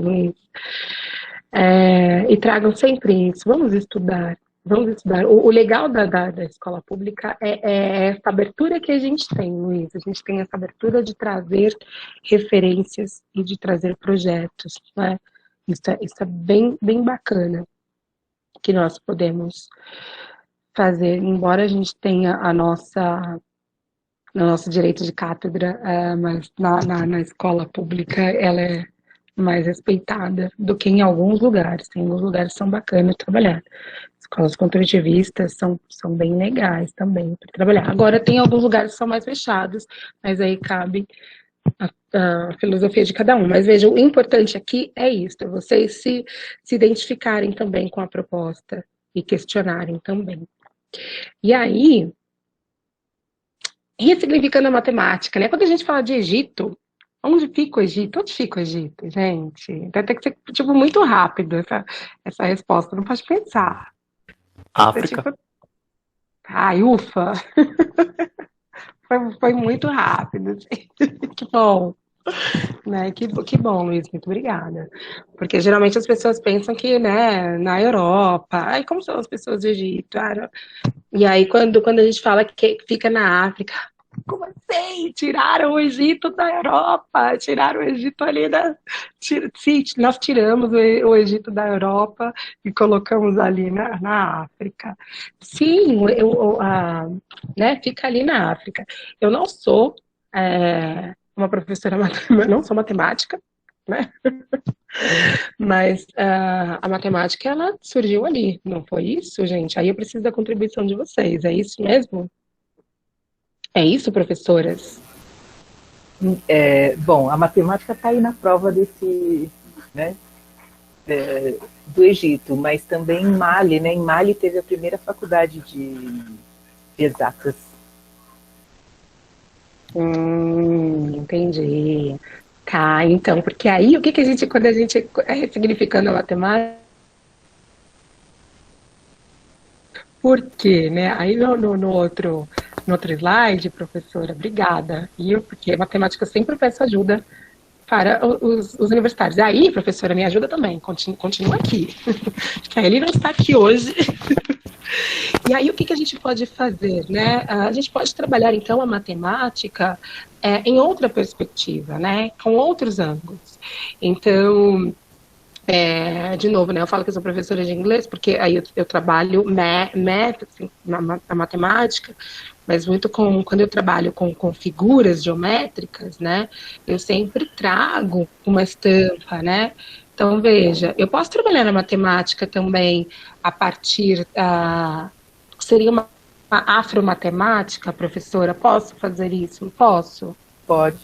meios. E tragam sempre isso, vamos estudar. O legal da escola pública é essa abertura que a gente tem, Luiz. A gente tem essa abertura de trazer referências e de trazer projetos, né? Isso é bem bacana que nós podemos fazer, embora a gente tenha a nossa no nosso direito de cátedra, mas na escola pública ela é mais respeitada do que em alguns lugares. Tem alguns lugares que são bacanas de trabalhar. Escolas construtivistas são bem legais também para trabalhar. Agora, tem alguns lugares que são mais fechados, mas aí cabe a filosofia de cada um. Mas veja, o importante aqui é isso, é vocês se identificarem também com a proposta e questionarem também. E aí, ressignificando a matemática, né? Quando a gente fala de Egito, onde fica o Egito? Onde fica o Egito, gente? Vai ter que ser, tipo, muito rápido essa resposta, não pode pensar. África. Tipo, ai, ufa! Foi muito rápido, gente. Que bom. Né? Que bom, Luiz, muito obrigada. Porque geralmente as pessoas pensam que, né, na Europa, ai, como são as pessoas do Egito? E aí, quando a gente fala que fica na África, como assim? Tiraram o Egito da Europa, tiraram o Egito ali da... Sim, nós tiramos o Egito da Europa e colocamos ali na África. Sim, né, fica ali na África. Eu não sou uma professora, não sou matemática, né? Mas a matemática, ela surgiu ali, não foi isso, gente? Aí eu preciso da contribuição de vocês, é isso mesmo? É isso, professoras? Bom, a matemática está aí na prova desse, né, do Egito, mas também em Mali, né? Em Mali teve a primeira faculdade de exatas. Entendi. Tá, então, porque aí o que a gente, quando a gente ressignificando a matemática, por quê, né? Aí no outro slide, professora, obrigada. Porque a matemática eu sempre peço ajuda para os universitários. Aí, professora, me ajuda também, continua aqui. Que ele não está aqui hoje. E aí, o que a gente pode fazer, né? A gente pode trabalhar, então, a matemática em outra perspectiva, né? Com outros ângulos. Então, de novo, né? Eu falo que eu sou professora de inglês, porque aí eu trabalho assim, a matemática, mas muito quando eu trabalho com figuras geométricas, né? Eu sempre trago uma estampa, né? Então, veja, eu posso trabalhar na matemática também a partir seria uma afromatemática, professora? Posso fazer isso? Posso? Pode.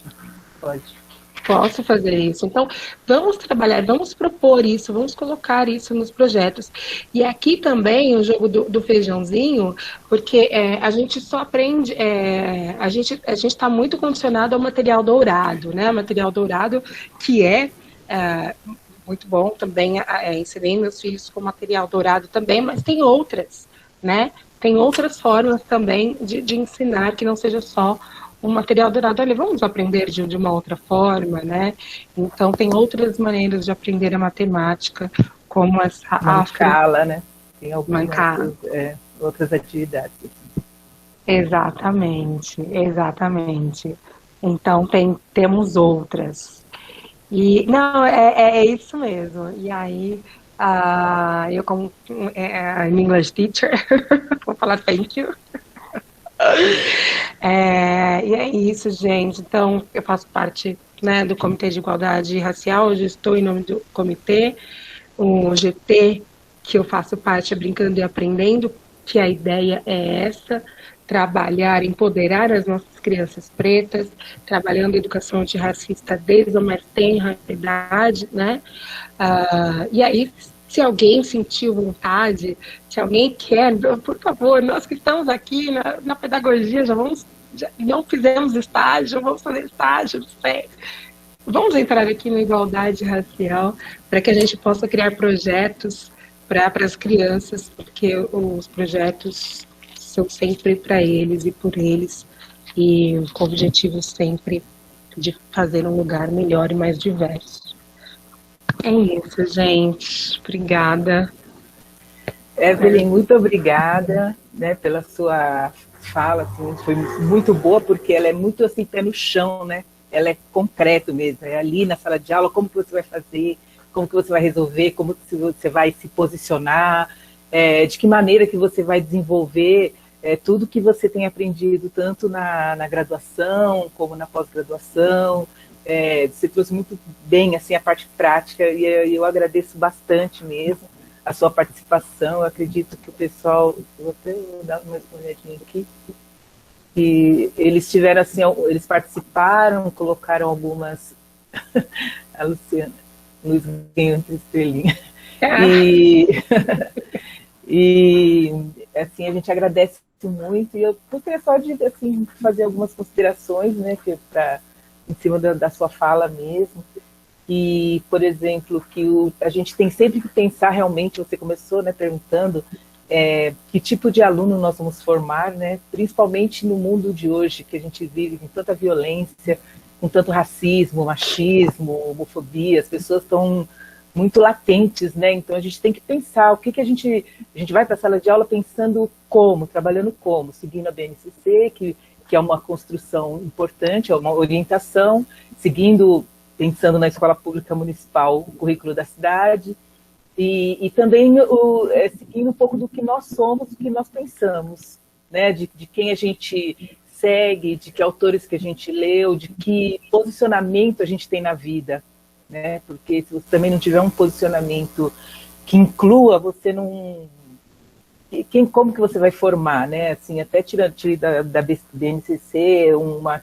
Posso fazer isso. Então, vamos trabalhar, vamos propor isso, vamos colocar isso nos projetos. E aqui também o jogo do feijãozinho, porque a gente só aprende, a gente está muito condicionado ao material dourado, né? O material dourado que muito bom também, ensinei meus filhos com material dourado também, mas tem outras, né? Tem outras formas também de ensinar que não seja só um material dourado. Olha, vamos aprender de uma outra forma, né? Então, tem outras maneiras de aprender a matemática, como essa Mancala, né? Tem algumas outras atividades. Exatamente. Então, temos outras. E, não, é isso mesmo. E aí, eu como English teacher, vou falar thank you. E é isso, gente. Então, eu faço parte, né, do Comitê de Igualdade Racial. Hoje estou em nome do comitê. O GT, que eu faço parte, é Brincando e Aprendendo, que a ideia é essa: trabalhar, empoderar as nossas crianças pretas, trabalhando a educação antirracista desde a mais tenra idade, né? E aí, se alguém sentiu vontade, se alguém quer, por favor, nós que estamos aqui na pedagogia, não fizemos estágio, vamos fazer estágio, não sei. Vamos entrar aqui na igualdade racial para que a gente possa criar projetos para as crianças, porque os projetos são sempre para eles e por eles, e com o objetivo sempre de fazer um lugar melhor e mais diverso. É isso, gente. Obrigada. Evelyn, muito obrigada, né, pela sua fala, assim, foi muito boa, porque ela é muito assim, pé no chão, né? Ela é concreto mesmo, é ali na sala de aula, como que você vai fazer, como que você vai resolver, como que você vai se posicionar, de que maneira que você vai desenvolver tudo que você tem aprendido, tanto na graduação, como na pós-graduação. Você trouxe muito bem assim, a parte prática, e eu agradeço bastante mesmo a sua participação. Eu acredito que o pessoal, vou até dar uma olhadinha aqui, que eles tiveram assim, eles participaram, colocaram algumas. A Luciana, Luiz ganhou entre estrelinha. E assim, a gente agradece muito, e eu gostaria só de assim, fazer algumas considerações, né, em cima da sua fala mesmo. E, por exemplo, que a gente tem sempre que pensar realmente, você começou, né, perguntando que tipo de aluno nós vamos formar, né, principalmente no mundo de hoje, que a gente vive com tanta violência, com tanto racismo, machismo, homofobia, as pessoas estão muito latentes, né? Então a gente tem que pensar o que a gente vai para a sala de aula pensando como, trabalhando como, seguindo a BNCC, que é uma construção importante, é uma orientação, pensando na escola pública municipal, o currículo da cidade, e também seguindo um pouco do que nós somos, do que nós pensamos, né? De quem a gente segue, de que autores que a gente leu, de que posicionamento a gente tem na vida, né? Porque se você também não tiver um posicionamento que inclua, você não... Como que você vai formar, né? Assim, até tirando da BNCC uma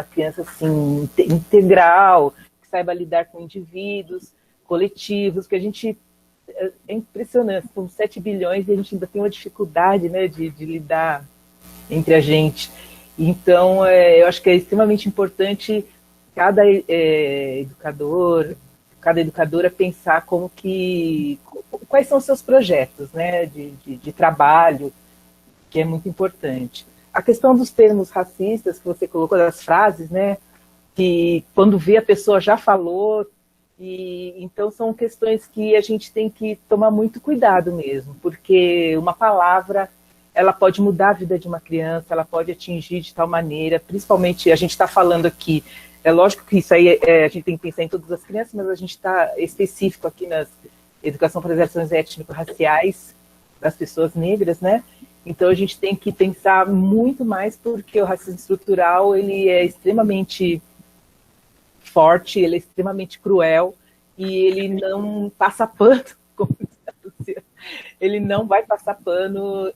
criança assim, integral, que saiba lidar com indivíduos, coletivos, que a gente... É impressionante, com 7 bilhões, e a gente ainda tem uma dificuldade, né, de lidar entre a gente. Então, eu acho que é extremamente importante cada educadora pensar quais são os seus projetos, né, de trabalho, que é muito importante. A questão dos termos racistas que você colocou, das frases, né, que quando vê a pessoa já falou, e então são questões que a gente tem que tomar muito cuidado mesmo, porque uma palavra, ela pode mudar a vida de uma criança, ela pode atingir de tal maneira, principalmente a gente está falando aqui, é lógico que isso aí a gente tem que pensar em todas as crianças, mas a gente está específico aqui nas educação para as ações étnico-raciais das pessoas negras, né? Então a gente tem que pensar muito mais, porque o racismo estrutural, ele é extremamente forte, ele é extremamente cruel, e ele não passa pano, como ele não vai passar pano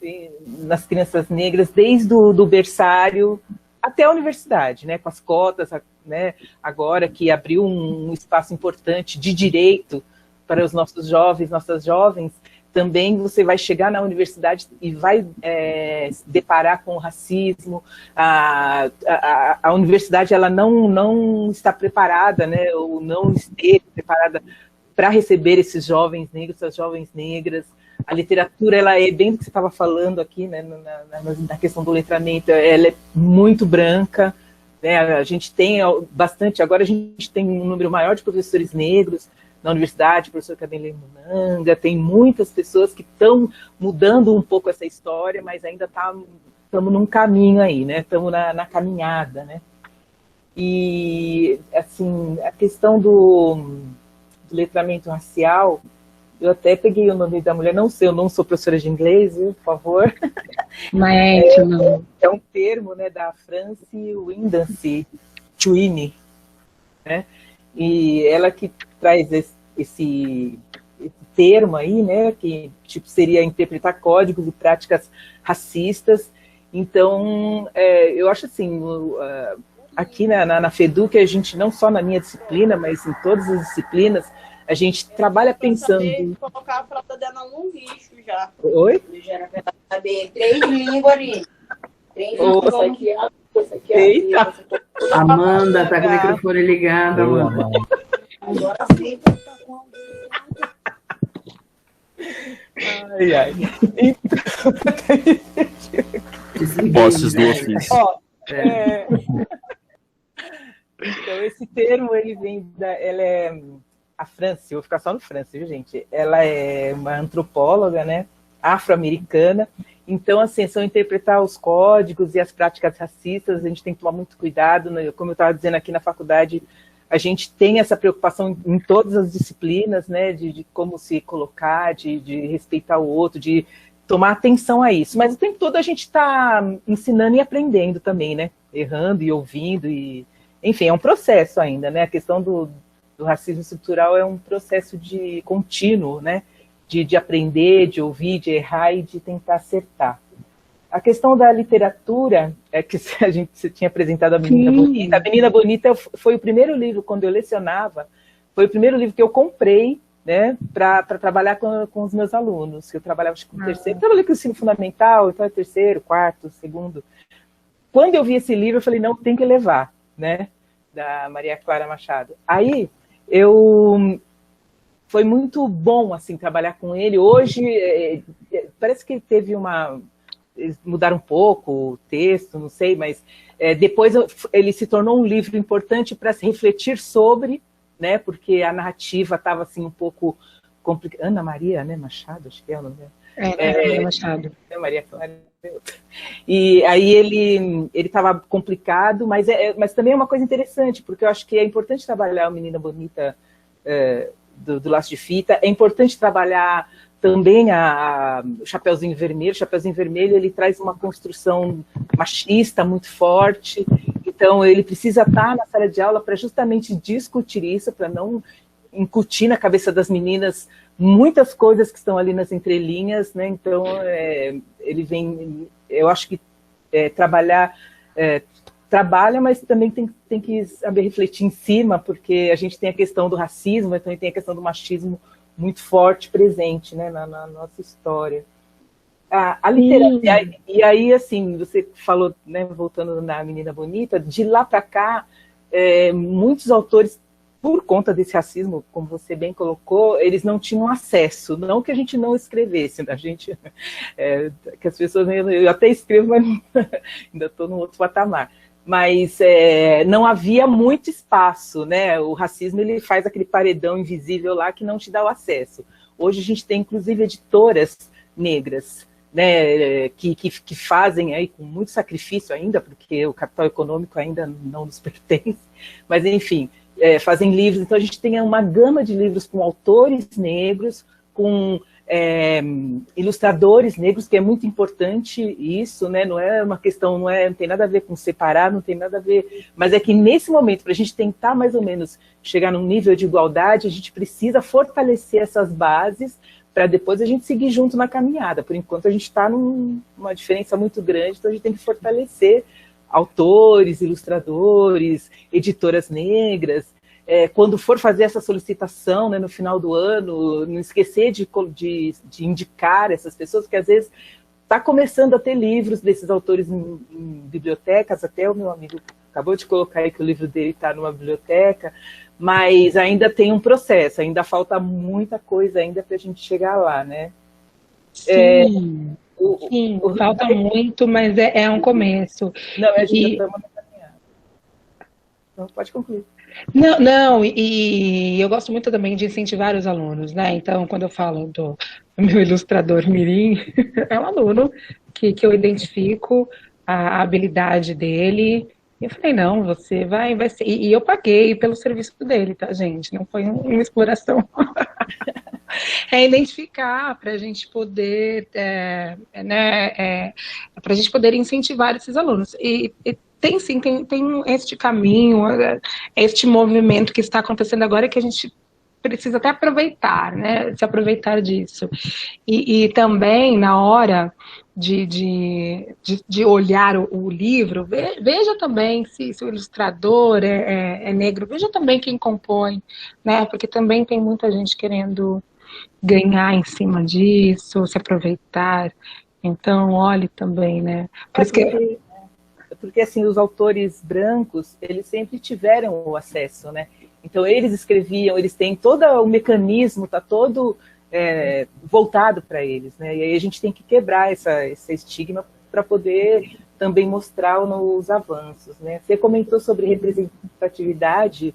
nas crianças negras, desde o berçário até a universidade, né, com as cotas, né, agora que abriu um espaço importante de direito para os nossos jovens, nossas jovens, também você vai chegar na universidade e vai se deparar com o racismo. A universidade, ela não está preparada, né, ou não esteve preparada para receber esses jovens negros, essas jovens negras. A literatura, ela é bem do que você estava falando aqui, né, na questão do letramento, ela é muito branca, né, a gente tem bastante, agora a gente tem um número maior de professores negros na universidade, o professor Cabelê Munanga, tem muitas pessoas que estão mudando um pouco essa história, mas ainda estamos num caminho aí, né, estamos na caminhada, né. E, assim, a questão do letramento racial, eu até peguei o nome da mulher, não sei, eu não sou professora de inglês, viu, por favor. Não. É um termo, né, da Francie Windansey Twine, né, e ela que traz esse termo aí, né, que tipo, seria interpretar códigos e práticas racistas. Então, eu acho assim, aqui na FEDU, que a gente, não só na minha disciplina, mas em todas as disciplinas, a gente trabalha pensando... Colocar a fralda dela no lixo já. Oi? Já era pra saber 3 línguas ali. 3 línguas. Eita! Amanda, tá com o microfone ligado, Amanda. Agora sim. Ai, ai. Posses do ofício. Então, esse termo, ele vem ela é a Francie, eu vou ficar só no Francie, viu, gente? Ela é uma antropóloga, né, afro-americana. Então, assim, são interpretar os códigos e as práticas racistas, a gente tem que tomar muito cuidado, né? Como eu estava dizendo aqui na faculdade, a gente tem essa preocupação em todas as disciplinas, né, de como se colocar, de respeitar o outro, de tomar atenção a isso. Mas o tempo todo a gente está ensinando e aprendendo também, né? Errando e ouvindo, e enfim, é um processo ainda, né? A questão do racismo estrutural é um processo de contínuo, né? De aprender, de ouvir, de errar e de tentar acertar. A questão da literatura, é que você tinha apresentado a Menina Bonita. A Menina Bonita foi o primeiro livro, quando eu lecionava, foi o primeiro livro que eu comprei, né, para trabalhar com os meus alunos. Eu trabalhava com o terceiro, trabalhei com o ensino fundamental, então é terceiro, quarto, segundo. Quando eu vi esse livro, eu falei, não, tem que levar, né, da Maria Clara Machado. Aí, foi muito bom, assim, trabalhar com ele. Hoje, parece que teve eles mudaram um pouco o texto, não sei, mas depois ele se tornou um livro importante para se refletir sobre, né, porque a narrativa estava assim um pouco complicada. Ana Maria, né, Machado, acho que é o nome dela. Maria Machado. Maria Clara. E aí ele estava complicado, mas também é uma coisa interessante, porque eu acho que é importante trabalhar a Menina Bonita do Laço de Fita, é importante trabalhar também o Chapeuzinho Vermelho. O Chapeuzinho Vermelho, ele traz uma construção machista muito forte, então ele precisa estar na sala de aula para justamente discutir isso, para não incutir na cabeça das meninas muitas coisas que estão ali nas entrelinhas, né? Então, ele vem, eu acho que trabalha, mas também tem que saber refletir em cima, porque a gente tem a questão do racismo, também tem a questão do machismo muito forte, presente, né, na nossa história. A literatura, e aí, assim, você falou, né, voltando na Menina Bonita, de lá para cá, muitos autores, por conta desse racismo, como você bem colocou, eles não tinham acesso, não que a gente não escrevesse, a gente, que as pessoas, eu até escrevo, mas ainda estou no outro patamar. Mas não havia muito espaço, né? O racismo, ele faz aquele paredão invisível lá que não te dá o acesso. Hoje a gente tem, inclusive, editoras negras, né, que fazem aí com muito sacrifício ainda, porque o capital econômico ainda não nos pertence, mas, enfim, fazem livros. Então a gente tem uma gama de livros com autores negros, com ilustradores negros, que é muito importante isso, né? Não é uma questão, não tem nada a ver com separar, não tem nada a ver, mas é que nesse momento, para a gente tentar mais ou menos chegar num nível de igualdade, a gente precisa fortalecer essas bases para depois a gente seguir junto na caminhada. Por enquanto a gente está numa diferença muito grande, então a gente tem que fortalecer autores, ilustradores, editoras negras. Quando for fazer essa solicitação, né, no final do ano, não esquecer de indicar essas pessoas, porque às vezes está começando a ter livros desses autores em bibliotecas, até o meu amigo acabou de colocar aí que o livro dele está numa biblioteca, mas ainda tem um processo, ainda falta muita coisa ainda para a gente chegar lá, né? Sim, sim, falta muito, mas é um começo. Não, a gente já estamos na caminhada. Então, pode concluir. Não, e eu gosto muito também de incentivar os alunos, né? Então, quando eu falo do meu ilustrador mirim, é um aluno que eu identifico a habilidade dele. E eu falei, não, você vai ser. E eu paguei pelo serviço dele, tá, gente? Não foi uma exploração. É identificar para a gente poder, para a gente poder incentivar esses alunos. E tem sim, tem este caminho, este movimento que está acontecendo agora que a gente precisa até aproveitar, né? Se aproveitar disso. E também, na hora de olhar o livro, veja também se o ilustrador é negro, veja também quem compõe, né? Porque também tem muita gente querendo ganhar em cima disso, se aproveitar. Então, olhe também, né? Por isso que... Porque, assim, os autores brancos, eles sempre tiveram o acesso, né? Então, eles escreviam, eles têm todo o mecanismo, está todo voltado para eles, né? E aí a gente tem que quebrar esse estigma para poder também mostrar os avanços, né? Você comentou sobre representatividade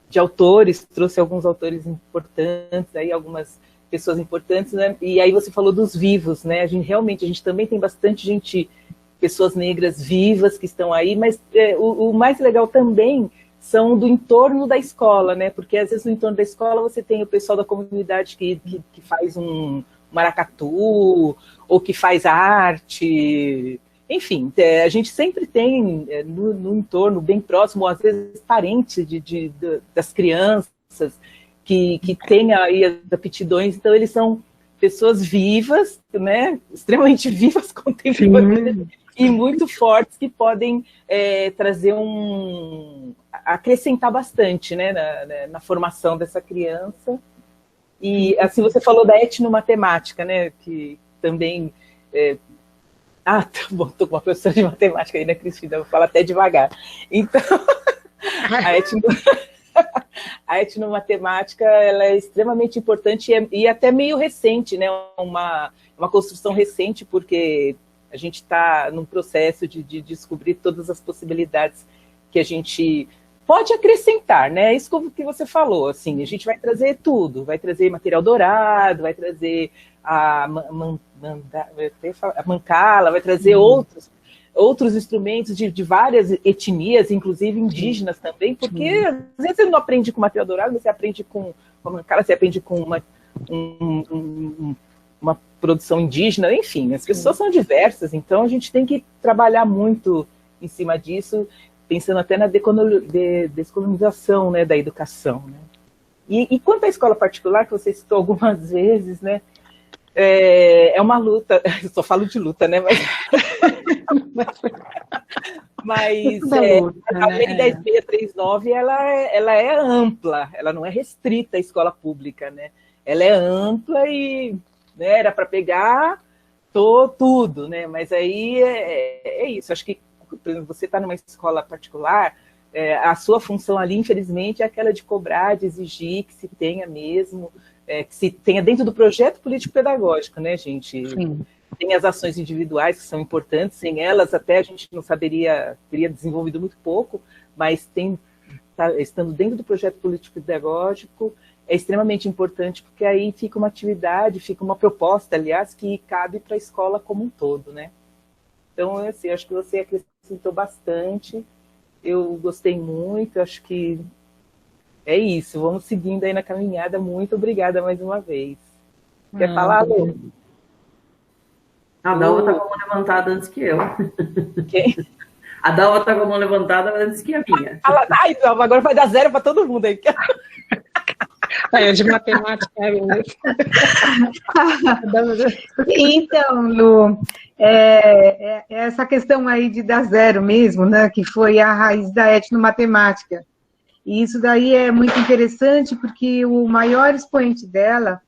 de autores, trouxe alguns autores importantes, aí algumas pessoas importantes, né? E aí você falou dos vivos, né? A gente também tem bastante gente, pessoas negras vivas que estão aí, mas o mais legal também são do entorno da escola, né? Porque às vezes no entorno da escola você tem o pessoal da comunidade que faz um maracatu, ou que faz arte, enfim, a gente sempre tem no entorno, bem próximo, às vezes parentes das crianças que têm aí as aptidões, então eles são pessoas vivas, né, extremamente vivas, contemporâneas, e muito fortes, que podem trazer acrescentar bastante, né, na formação dessa criança. E assim, você falou da etnomatemática, né, que também... tá bom, estou com uma professora de matemática aí, né, Cristina? Eu vou falar até devagar. Então, a etnomatemática, ela é extremamente importante e até meio recente, né? Uma construção recente, porque a gente está num processo de descobrir todas as possibilidades que a gente pode acrescentar, né? Isso que você falou, assim, a gente vai trazer tudo, vai trazer material dourado, vai trazer a mancala, vai trazer outros instrumentos de várias etnias, inclusive indígenas também, porque às vezes você não aprende com material dourado, você aprende com a mancala, você aprende com uma produção indígena, enfim, as pessoas são diversas, então a gente tem que trabalhar muito em cima disso, pensando até na descolonização, né, da educação, né? E quanto à escola particular, que você citou algumas vezes, né, é uma luta, eu só falo de luta, né, mas a Lei 10.639, ela é ampla, ela não é restrita à escola pública, né? Ela é ampla e, né, era para pegar tudo, né? Mas aí é isso, acho que você está numa escola particular, a sua função ali, infelizmente, é aquela de cobrar, de exigir que se tenha mesmo, que se tenha dentro do projeto político-pedagógico, né, gente? Sim. Tem as ações individuais que são importantes, sem elas até a gente não teria desenvolvido muito pouco, mas estando dentro do projeto político-pedagógico é extremamente importante, porque aí fica uma atividade, fica uma proposta, aliás, que cabe para a escola como um todo, né? Então, assim, acho que você acrescentou bastante, eu gostei muito, acho que é isso, vamos seguindo aí na caminhada, muito obrigada mais uma vez. Quer falar, Lu? A Dalva está com a mão levantada antes que eu. Quem? A Dalva está com a mão levantada antes que a minha. Ai, Dalva, agora vai dar 0 para todo mundo aí. É de matemática, né? Então, Lu, essa questão aí de dar 0 mesmo, né, que foi a raiz da etnomatemática. E isso daí é muito interessante, porque o maior expoente dela,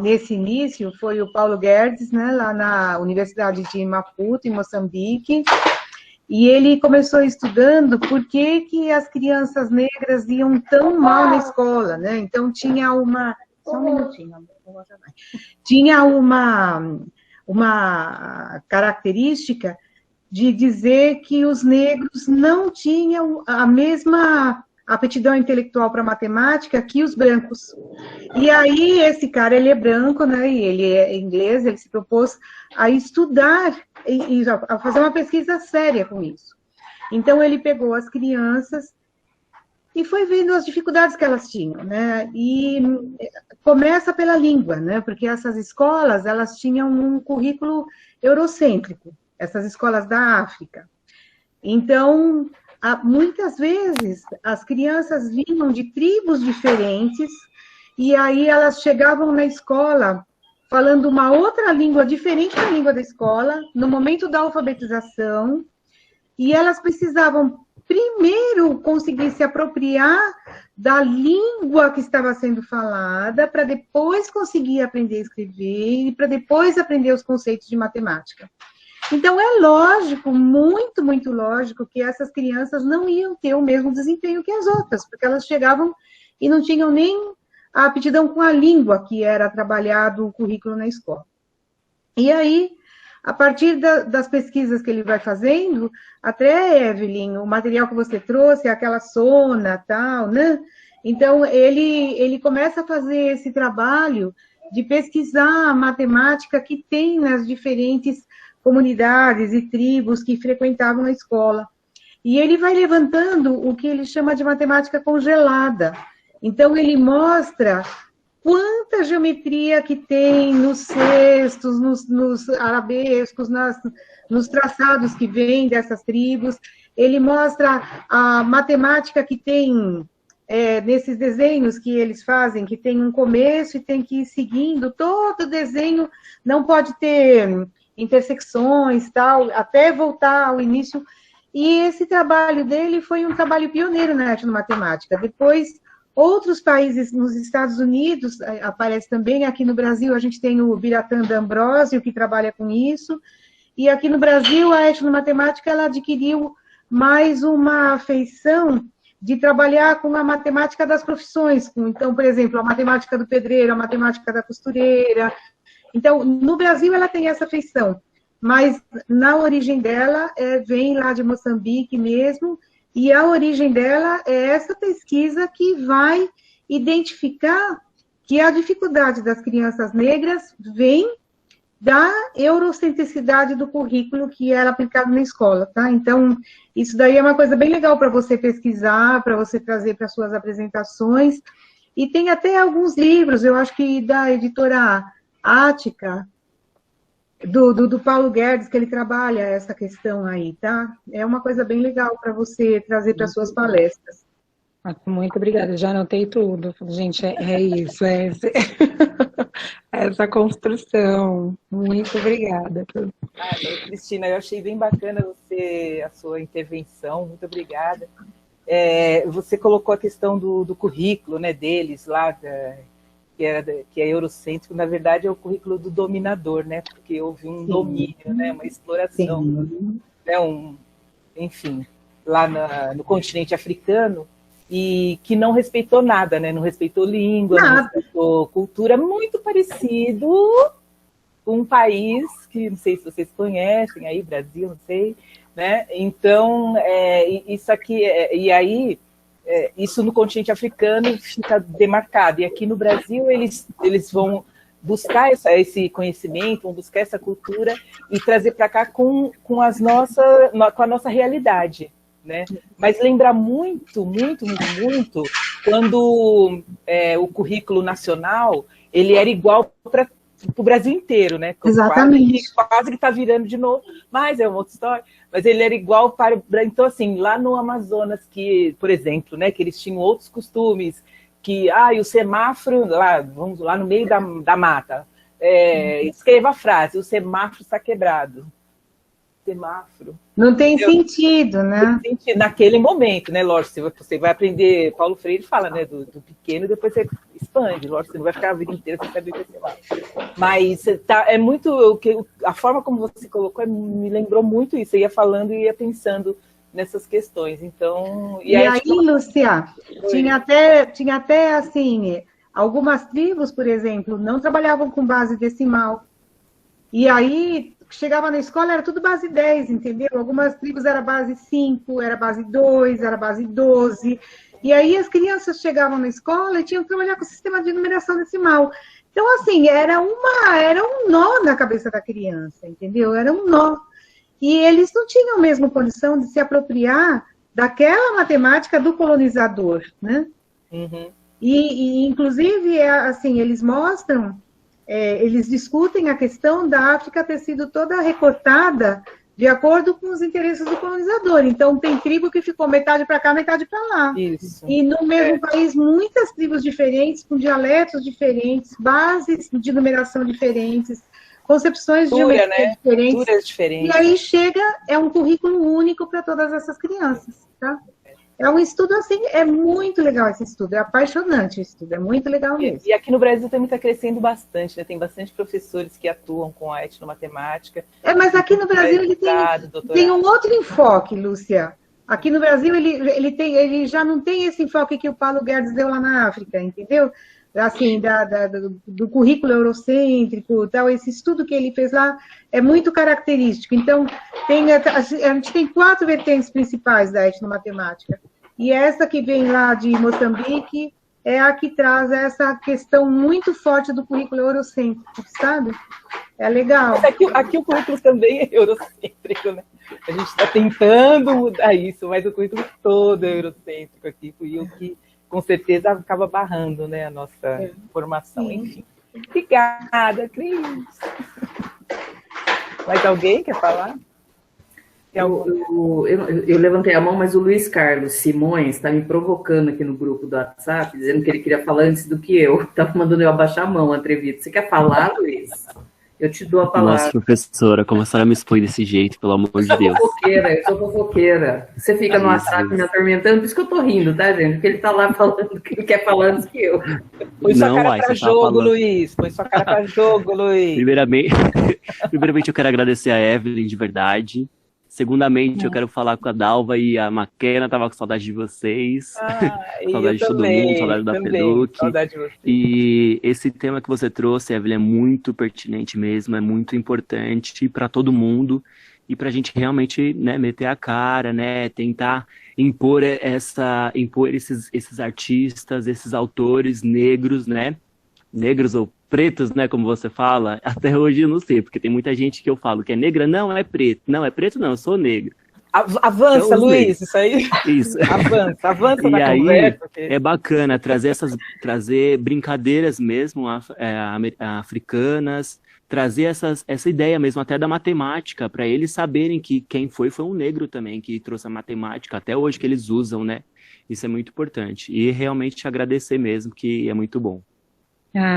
nesse início, foi o Paulo Guedes, né, lá na Universidade de Maputo, em Moçambique, e ele começou estudando por que as crianças negras iam tão mal na escola, né? Então tinha uma... Só um minutinho, tinha uma característica de dizer que os negros não tinham a mesma aptidão intelectual para matemática que os brancos. E aí esse cara, ele é branco, né, e ele é inglês, ele se propôs a estudar e a fazer uma pesquisa séria com isso. Então ele pegou as crianças e foi vendo as dificuldades que elas tinham, né, e começa pela língua, né, porque essas escolas, elas tinham um currículo eurocêntrico, essas escolas da África. Então, muitas vezes, as crianças vinham de tribos diferentes, e aí elas chegavam na escola falando uma outra língua diferente da língua da escola, no momento da alfabetização, e elas precisavam primeiro conseguir se apropriar da língua que estava sendo falada, para depois conseguir aprender a escrever, e para depois aprender os conceitos de matemática. Então, é lógico, muito, muito lógico, que essas crianças não iam ter o mesmo desempenho que as outras, porque elas chegavam e não tinham nem a aptidão com a língua que era trabalhado o currículo na escola. E aí, a partir das pesquisas que ele vai fazendo, até, Evelyn, o material que você trouxe, aquela sona, tal, né? Então, ele começa a fazer esse trabalho de pesquisar a matemática que tem nas diferentes comunidades e tribos que frequentavam a escola. E ele vai levantando o que ele chama de matemática congelada. Então, ele mostra quanta geometria que tem nos cestos, nos arabescos, nos traçados que vêm dessas tribos. Ele mostra a matemática que tem nesses desenhos que eles fazem, que tem um começo e tem que ir seguindo. Todo desenho não pode ter intersecções, tal, até voltar ao início. E esse trabalho dele foi um trabalho pioneiro na etnomatemática. Depois, outros países, nos Estados Unidos, aparece também. Aqui no Brasil, a gente tem o Biratã D'Ambrosio, que trabalha com isso. E aqui no Brasil, a etnomatemática ela adquiriu mais uma afeição de trabalhar com a matemática das profissões. Então, por exemplo, a matemática do pedreiro, a matemática da costureira. Então, no Brasil, ela tem essa afeição. Mas, na origem dela, vem lá de Moçambique mesmo, e a origem dela é essa pesquisa que vai identificar que a dificuldade das crianças negras vem da eurocentricidade do currículo que era aplicado na escola, tá? Então, isso daí é uma coisa bem legal para você pesquisar, para você trazer para suas apresentações, e tem até alguns livros, eu acho que da editora Ática, do Paulo Guedes, que ele trabalha essa questão aí, tá? É uma coisa bem legal para você trazer para suas palestras. Muito obrigada, já anotei tudo. Gente, é isso, essa construção. Muito obrigada. Cristina, eu achei bem bacana a sua intervenção, muito obrigada. Você colocou a questão do currículo, né, deles lá, que é eurocêntrico. Na verdade é o currículo do dominador, né, porque houve um domínio, né, uma exploração, né, enfim, lá no continente africano, e que não respeitou nada, né? Não respeitou língua, não respeitou cultura, muito parecido com um país que não sei se vocês conhecem, aí Brasil, não sei, né? Então, isso aqui, e aí, isso no continente africano fica demarcado, e aqui no Brasil eles vão buscar esse conhecimento, vão buscar essa cultura e trazer para cá com a nossa realidade. Né? Mas lembra muito quando o currículo nacional ele era igual para o Brasil inteiro, né? Exatamente. Quase que está virando de novo, mas é uma outra história. Mas ele era igual para... Então, assim, lá no Amazonas, que, por exemplo, né, que eles tinham outros costumes, que o semáforo, vamos lá no meio da mata, escreva a frase, o semáforo está quebrado. Semáforo. Não tem sentido, né? Não tem sentido naquele momento, né? Lógico, você vai aprender, Paulo Freire fala, né, do pequeno, e depois você expande, lógico, você não vai ficar a vida inteira sem saber o que é semáforo. Mas é muito, a forma como você colocou me lembrou muito isso, eu ia falando e ia pensando nessas questões, então... E aí, Lúcia, tinha até, assim, algumas tribos, por exemplo, não trabalhavam com base decimal, e aí... Chegava na escola, era tudo base 10, entendeu? Algumas tribos era base 5, era base 2, era base 12. E aí as crianças chegavam na escola e tinham que trabalhar com o sistema de numeração decimal. Então, assim, era um nó na cabeça da criança, entendeu? Era um nó. E eles não tinham mesmo condição de se apropriar daquela matemática do colonizador, né? Uhum. E inclusive, assim, eles mostram... eles discutem a questão da África ter sido toda recortada de acordo com os interesses do colonizador. Então, tem tribo que ficou metade para cá, metade para lá. Isso. E no mesmo país, muitas tribos diferentes, com dialetos diferentes, bases de numeração diferentes, concepções de geometria diferentes. E aí é um currículo único para todas essas crianças, tá? É um estudo, assim, é muito legal esse estudo, é apaixonante esse estudo, é muito legal mesmo. E aqui no Brasil também está crescendo bastante, né? Tem bastante professores que atuam com a etnomatemática. Mas aqui no Brasil ele tem um outro enfoque, Lúcia. Aqui no Brasil ele já não tem esse enfoque que o Paulo Guedes deu lá na África, entendeu? Assim, do currículo eurocêntrico, tal, esse estudo que ele fez lá é muito característico. Então, a gente tem 4 vertentes principais da etnomatemática. E essa que vem lá de Moçambique é a que traz essa questão muito forte do currículo eurocêntrico, sabe? É legal. Mas aqui o currículo também é eurocêntrico, né? A gente está tentando mudar isso, mas o currículo todo é eurocêntrico aqui. Fui eu que com certeza acaba barrando, né, a nossa formação. Enfim. Obrigada, Cris. Mais alguém quer falar? Eu levantei a mão, mas o Luiz Carlos Simões está me provocando aqui no grupo do WhatsApp, dizendo que ele queria falar antes do que eu. Estava mandando eu abaixar a mão, atrevido. Você quer falar, Luiz? Eu te dou a palavra. Nossa, professora, como a senhora me expõe desse jeito, pelo amor de Deus. Eu sou fofoqueira. Você fica no WhatsApp me atormentando, por isso que eu tô rindo, tá, gente? Porque ele tá lá falando que ele quer falar antes que eu. Põe sua cara pra jogo, Luiz. Põe sua cara pra jogo, Luiz. Primeiramente, eu quero agradecer a Evelyn, de verdade. Segundamente, eu quero falar com a Dalva e a Maquena, tava com saudade de vocês. Saudade de todo mundo, saudade da Peduc. Saudade de você. E esse tema que você trouxe, Evelyn, é muito pertinente mesmo, é muito importante para todo mundo e para a gente realmente, né, meter a cara, né, tentar impor esses artistas, esses autores negros, né, negros ou pretos, né, como você fala. Até hoje eu não sei, porque tem muita gente que eu falo que é negra, não é preto, não é preto não, eu sou negro. Avança, então, Luiz, isso aí. Isso. Avança e na aí, conversa. Porque... é bacana trazer brincadeiras mesmo africanas, trazer essa ideia mesmo até da matemática, para eles saberem que quem foi um negro também, que trouxe a matemática, até hoje que eles usam, né? Isso é muito importante. E realmente agradecer mesmo, que é muito bom.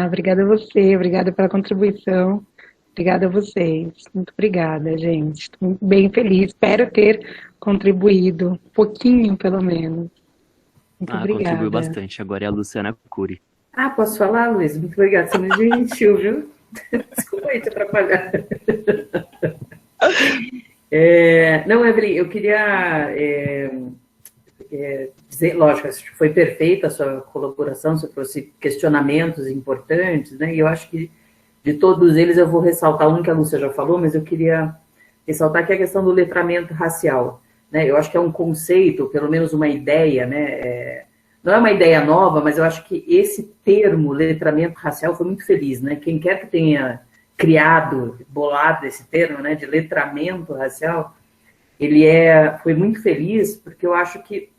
Obrigada a você, obrigada pela contribuição. Obrigada a vocês. Muito obrigada, gente. Estou bem feliz. Espero ter contribuído um pouquinho, pelo menos. Muito obrigada. Contribuiu bastante. Agora é a Luciana Cury. Posso falar, Luiz? Muito obrigada. Você me gentil, viu? Desculpa aí te atrapalhar. Não, Evelyn, eu queria dizer, lógico, acho que foi perfeita a sua colaboração, você trouxe questionamentos importantes, né? E eu acho que de todos eles eu vou ressaltar um que a Lúcia já falou, mas eu queria ressaltar que é a questão do letramento racial, né? Eu acho que é um conceito, pelo menos uma ideia, né? Não é uma ideia nova, mas eu acho que esse termo, letramento racial, foi muito feliz, né? Quem quer que tenha bolado esse termo, né, de letramento racial, ele foi muito feliz, porque eu acho que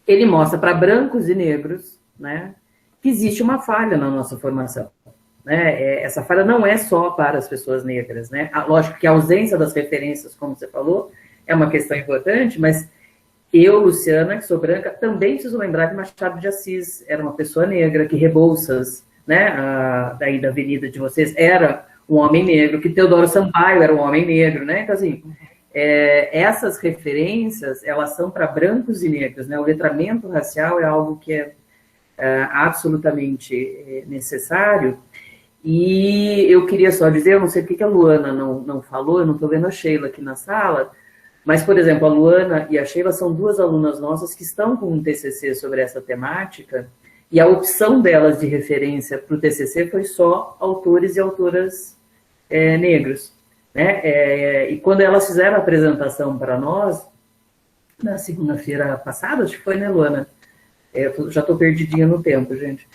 ele mostra para brancos e negros, né, que existe uma falha na nossa formação. Né? Essa falha não é só para as pessoas negras, né? Lógico que a ausência das referências, como você falou, é uma questão importante, mas eu, Luciana, que sou branca, também preciso lembrar que Machado de Assis era uma pessoa negra, que Rebouças, né, daí da avenida de vocês, era um homem negro, que Teodoro Sampaio era um homem negro, né? Então, assim, essas referências, elas são para brancos e negros, né? O letramento racial é algo que é absolutamente necessário. E eu queria só dizer, eu não sei porque a Luana não falou, eu não estou vendo a Sheila aqui na sala, mas, por exemplo, a Luana e a Sheila são duas alunas nossas que estão com um TCC sobre essa temática, e a opção delas de referência para o TCC foi só autores e autoras negros. Né? E quando elas fizeram a apresentação para nós, na segunda-feira passada, acho que foi, né, Luana? Eu já estou perdidinha no tempo, gente.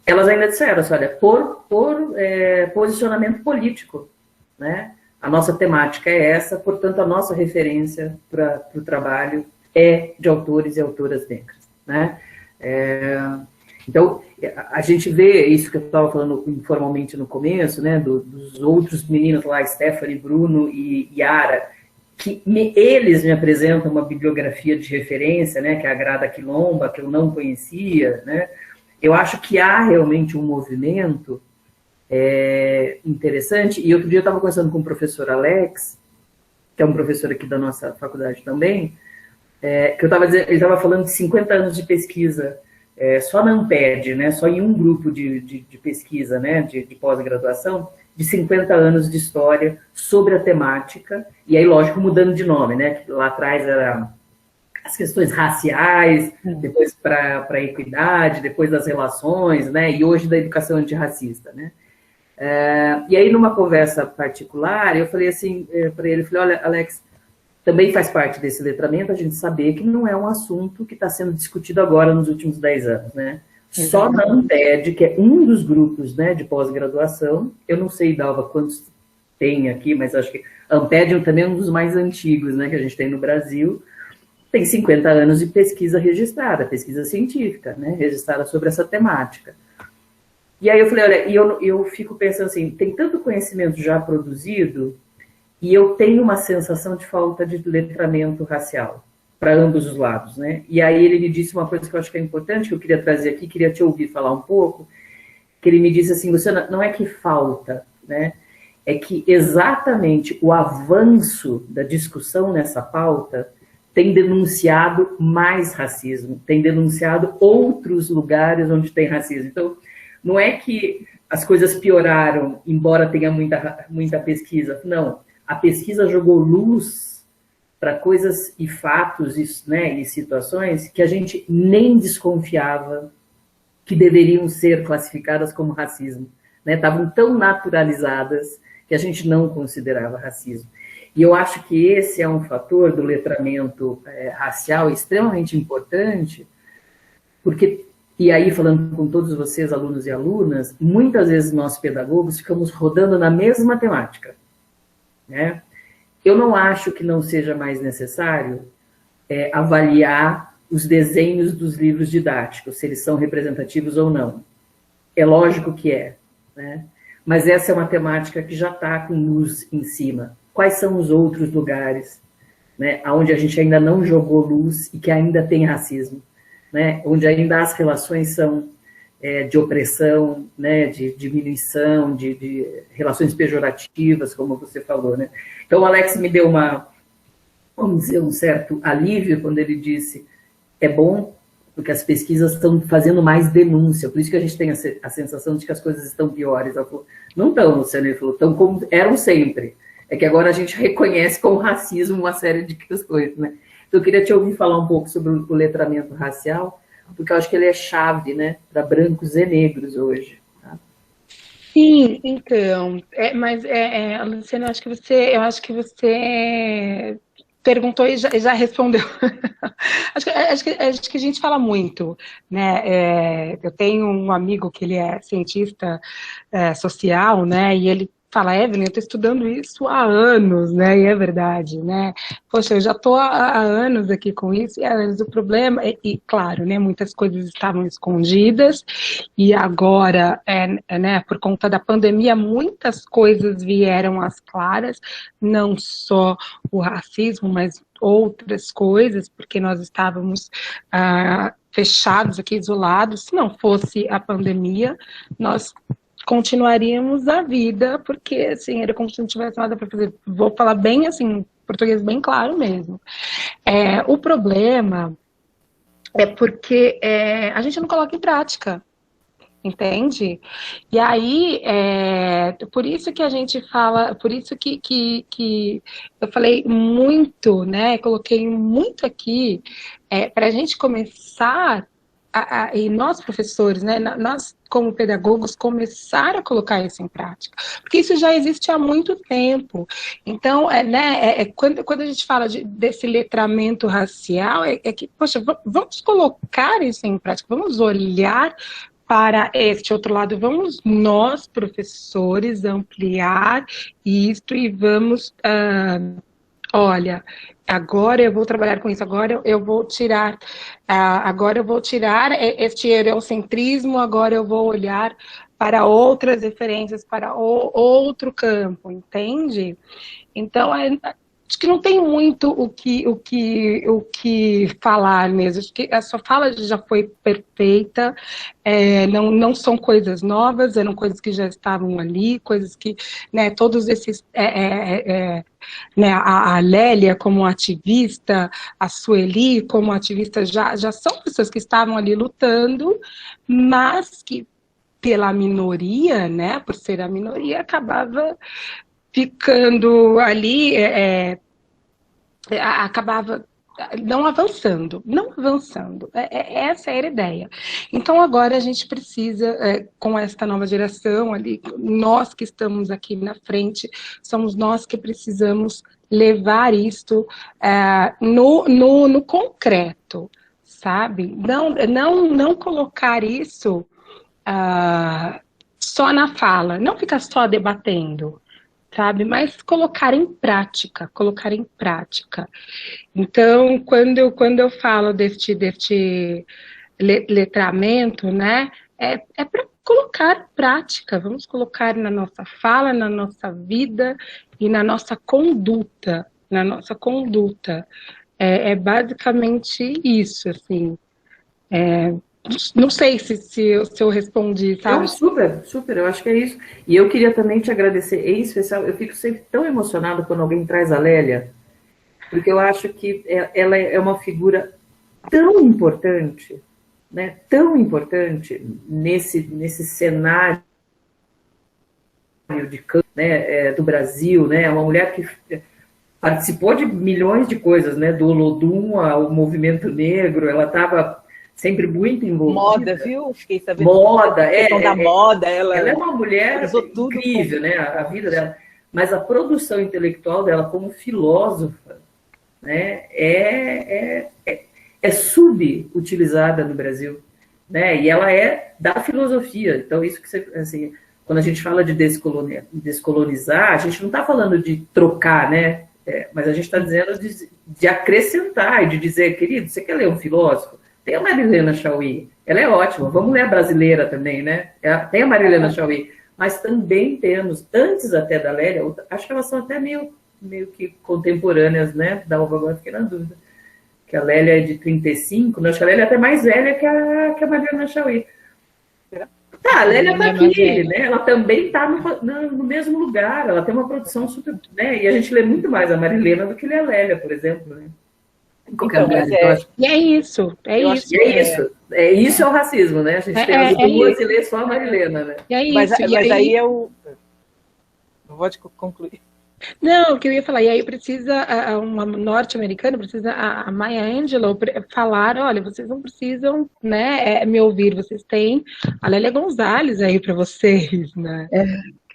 Elas ainda disseram assim, olha, por posicionamento político, né? A nossa temática é essa, portanto, a nossa referência para o trabalho é de autores e autoras negras, né? Então, a gente vê isso que eu estava falando informalmente no começo, né, dos outros meninos lá, Stephanie, Bruno e Yara, que eles me apresentam uma bibliografia de referência, né, que é a Grada Quilomba, que eu não conhecia, né? Eu acho que há realmente um movimento interessante, e outro dia eu estava conversando com o professor Alex, que é um professor aqui da nossa faculdade também, que ele estava falando de 50 anos de pesquisa, só na Amped, né, só em um grupo de pesquisa, né, de pós-graduação, de 50 anos de história sobre a temática, e aí, lógico, mudando de nome, né, que lá atrás era as questões raciais, depois para a equidade, depois das relações, né, e hoje da educação antirracista, né. E aí, numa conversa particular, eu falei assim para ele, falei, olha, Alex, também faz parte desse letramento a gente saber que não é um assunto que está sendo discutido agora nos últimos 10 anos, né? Só na Amped, que é um dos grupos, né, de pós-graduação, eu não sei, Dalva, quantos tem aqui, mas acho que a Amped também é um dos mais antigos, né, que a gente tem no Brasil, tem 50 anos de pesquisa registrada, pesquisa científica, né, registrada sobre essa temática. E aí eu falei, olha, e eu fico pensando assim, tem tanto conhecimento já produzido, e eu tenho uma sensação de falta de letramento racial, para ambos os lados, né? E aí ele me disse uma coisa que eu acho que é importante, que eu queria trazer aqui, queria te ouvir falar um pouco, que ele me disse assim, Luciana, não é que falta, né? É que exatamente o avanço da discussão nessa pauta tem denunciado mais racismo, tem denunciado outros lugares onde tem racismo. Então, não é que as coisas pioraram, embora tenha muita pesquisa. Não, a pesquisa jogou luz para coisas e fatos, né, e situações que a gente nem desconfiava que deveriam ser classificadas como racismo. Né? Estavam tão naturalizadas que a gente não considerava racismo. E eu acho que esse é um fator do letramento racial extremamente importante, porque, e aí falando com todos vocês, alunos e alunas, muitas vezes nós pedagogos ficamos rodando na mesma temática, né? Eu não acho que não seja mais necessário avaliar os desenhos dos livros didáticos, se eles são representativos ou não. É lógico que é, né? Mas essa é uma temática que já está com luz em cima. Quais são os outros lugares, né, onde a gente ainda não jogou luz e que ainda tem racismo, né? Onde ainda as relações são de opressão, né, de diminuição, de relações pejorativas, como você falou, né? Então, o Alex me deu vamos dizer, um certo alívio quando ele disse, é bom, porque as pesquisas estão fazendo mais denúncia, por isso que a gente tem a sensação de que as coisas estão piores. Ela falou, não estão, Luciano, ele falou, estão como eram sempre, é que agora a gente reconhece como racismo uma série de questões, né? Então, eu queria te ouvir falar um pouco sobre o letramento racial, porque eu acho que ele é chave, né, para brancos e negros hoje. Tá? Sim, então, Luciana, eu acho que você perguntou e já respondeu. acho que a gente fala muito, né? Eu tenho um amigo que ele é cientista social, né? E ele fala, Evelyn, eu estou estudando isso há anos, né? E é verdade, né? Poxa, eu já estou há anos aqui com isso, e há anos o problema, claro, né? Muitas coisas estavam escondidas, e agora, né? Por conta da pandemia, muitas coisas vieram às claras, não só o racismo, mas outras coisas, porque nós estávamos fechados aqui, isolados. Se não fosse a pandemia, nós continuaríamos a vida, porque, assim, era como se não tivesse nada para fazer. Vou falar bem, assim, português bem claro mesmo. O problema é porque a gente não coloca em prática, entende? E aí, por isso que a gente fala, por isso que eu falei muito, né, coloquei muito aqui, para a gente começar, e nós professores, né, nós como pedagogos, começar a colocar isso em prática, porque isso já existe há muito tempo. Então, quando a gente fala desse letramento racial, que, poxa, vamos colocar isso em prática, vamos olhar para este outro lado, vamos nós, professores, ampliar isto e vamos, olha, agora eu vou trabalhar com isso, agora eu vou tirar este eurocentrismo, agora eu vou olhar para outras referências, para outro campo, entende? Então, acho que não tem muito o que falar mesmo. Acho que a sua fala já foi perfeita. Não são coisas novas, eram coisas que já estavam ali, coisas que, né, todos esses, né, a Lélia como ativista, a Sueli como ativista, já são pessoas que estavam ali lutando, mas que pela minoria, né, por ser a minoria, acabava ficando ali, acabava não avançando. Essa era a ideia. Então, agora a gente precisa, com esta nova geração ali, nós que estamos aqui na frente, somos nós que precisamos levar isto no concreto, sabe? Não colocar isso só na fala, não ficar só debatendo, sabe? Mas colocar em prática, colocar em prática. Então, quando eu falo deste letramento, né, é para colocar em prática, vamos colocar na nossa fala, na nossa vida e na nossa conduta, É basicamente isso, assim. Não sei se eu respondi, sabe? Não, super, super, eu acho que é isso. E eu queria também te agradecer, em especial, eu fico sempre tão emocionada quando alguém traz a Lélia, porque eu acho que ela é uma figura tão importante, né? Tão importante nesse cenário de campo, né? Do Brasil, né? Uma mulher que participou de milhões de coisas, né? Do Olodum ao movimento negro, ela estava sempre muito envolvida. Moda, viu? Fiquei sabendo. Moda, da moda, ela é uma mulher tudo incrível, né? A vida dela. Mas a produção intelectual dela como filósofa, né? É subutilizada no Brasil, né? E ela é da filosofia. Então, isso que você, assim, quando a gente fala de descolonizar, a gente não está falando de trocar, né? Mas a gente está dizendo de acrescentar e de dizer, querido, você quer ler um filósofo? Tem a Marilena Chaui, ela é ótima, vamos ler a brasileira também, né? Tem a Marilena Chaui, mas também temos, antes até da Lélia, acho que elas são até meio que contemporâneas, né? Da Alva, agora fiquei na dúvida. Que a Lélia é de 35, acho que a Lélia é até mais velha que a Marilena Chaui. Tá, a Lélia está aqui, né? Ela também está no mesmo lugar, ela tem uma produção super, né? E a gente lê muito mais a Marilena do que lê a Lélia, por exemplo, né? E é isso, Isso é o racismo, né? A gente tem as duas e lê só a Marilena, né? É isso. Mas aí eu... Pode concluir. Não, o que eu ia falar, e aí precisa, uma norte-americana, precisa a Maya Angelou falar, olha, vocês não precisam, né, me ouvir, vocês têm a Lélia Gonzalez aí para vocês, né?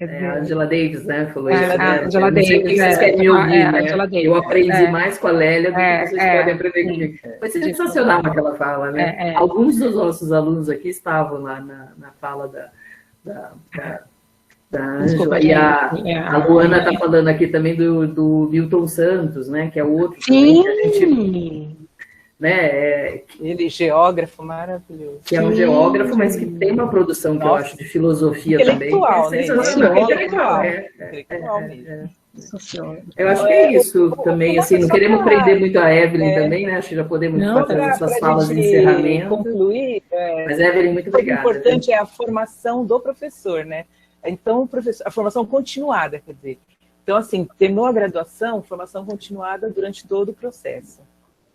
A Angela Davis, né, falou isso, né? A Angela Davis, vocês querem me ouvir, né? Eu aprendi mais com a Lélia do que vocês podem aprender comigo. Foi sensacional aquela fala, né? Alguns dos nossos alunos aqui estavam lá na fala da Ângela, e a Luana está falando aqui também do Milton Santos, né, que é outro Sim. Que a gente, né, ele geógrafo maravilhoso. Que é um geógrafo, mas que tem uma produção que eu acho de filosofia intelectual, também. Né? Intelectual mesmo. Eu acho que é isso também, assim, não queremos prender muito a Evelyn também, né? Acho que já podemos fazer essas falas de encerramento. Concluir, mas Evelyn, muito obrigada. O importante é a formação do professor, né? Então, a formação continuada, quer dizer. Então, assim, terminou a graduação, formação continuada durante todo o processo,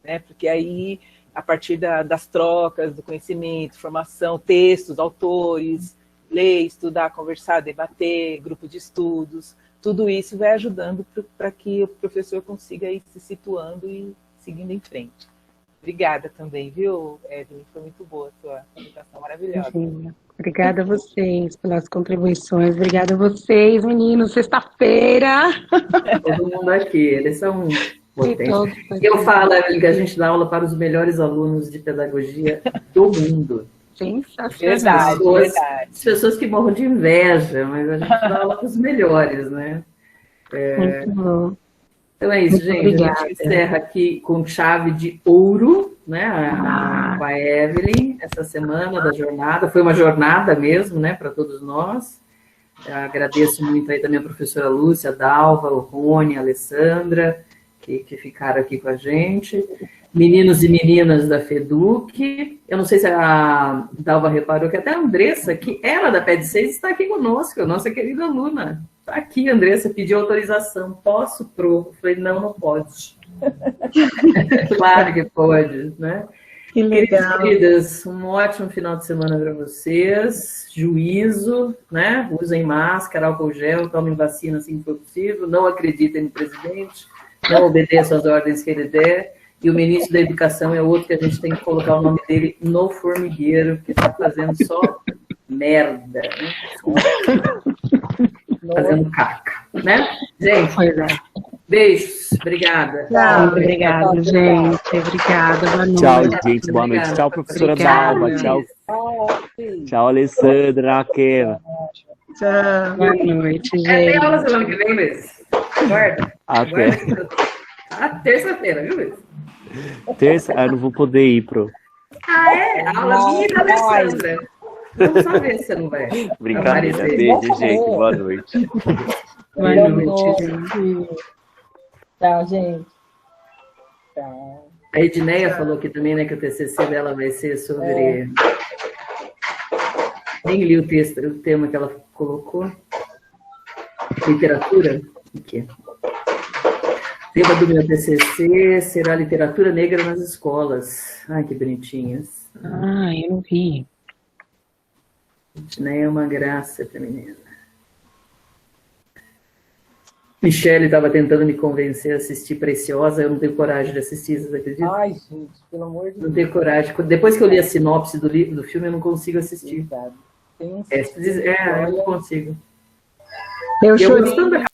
né? Porque aí, a partir das trocas, do conhecimento, formação, textos, autores, ler, estudar, conversar, debater, grupo de estudos, tudo isso vai ajudando para que o professor consiga ir se situando e seguindo em frente. Obrigada também, viu, Evelyn? Foi muito boa a sua apresentação, maravilhosa. Obrigada a vocês pelas contribuições. Obrigada a vocês, meninos. Sexta-feira. Todo mundo aqui, eles são potentes. Eu falo, Evelyn, que a gente dá aula para os melhores alunos de pedagogia do mundo. Sensacional. As pessoas que morram de inveja, mas a gente dá aula para os melhores, né? Muito bom. Então é isso, muito gente. Obrigada. A gente encerra aqui com chave de ouro, né? Com a Evelyn, essa semana da jornada. Foi uma jornada mesmo, né, para todos nós. Eu agradeço muito aí também a professora Lúcia, a Dalva, o Rony, a Alessandra, que ficaram aqui com a gente. Meninos e meninas da FEDUC. Eu não sei se a Dalva reparou que até a Andressa, que ela da PED 6, está aqui conosco, a nossa querida aluna. Está aqui, a Andressa pediu autorização. Posso, Pro? Eu falei, não pode. Claro que pode, né? Que legal. Queridas, um ótimo final de semana para vocês. Juízo, né? Usem máscara, álcool gel, tomem vacina assim que for possível. Não acreditem no presidente. Não obedeçam às ordens que ele der. E o ministro da Educação é outro que a gente tem que colocar o nome dele no formigueiro, que está fazendo só merda, né? Fazendo caca, né? Gente, beijos, obrigada. Tchau, obrigada, gente. Obrigada, boa noite. Tchau, gente, boa noite. Tchau, professora Dalva. Tchau, Alessandra, Raquel. Tchau. Boa noite, Tem aula gente. semana que vem, Luiz. Guarda. Até. Terça-feira, viu, Luiz? Terça, eu não vou poder ir pro. Ah, é? Aula minha e da Alessandra. Vamos só ver se você não vai. Brincadeira. aparecer. Beijo, gente. Boa noite. Boa noite, gente. Tchau, gente. Tchau. A Edneia falou aqui também, né, que o TCC dela vai ser sobre... Nem li o tema que ela colocou. Literatura. Aqui. O tema do meu TCC será literatura negra nas escolas. Ai, que bonitinhas. Ah, eu não vi. Edneia é uma graça essa menina. Michele estava tentando me convencer a assistir Preciosa, eu não tenho coragem de assistir, vocês acreditam? Ai, gente, pelo amor de Não Deus. tenho coragem. Depois que eu li a sinopse do filme, eu não consigo assistir. Tem um Eu não consigo. Eu Eu chorei. gostando da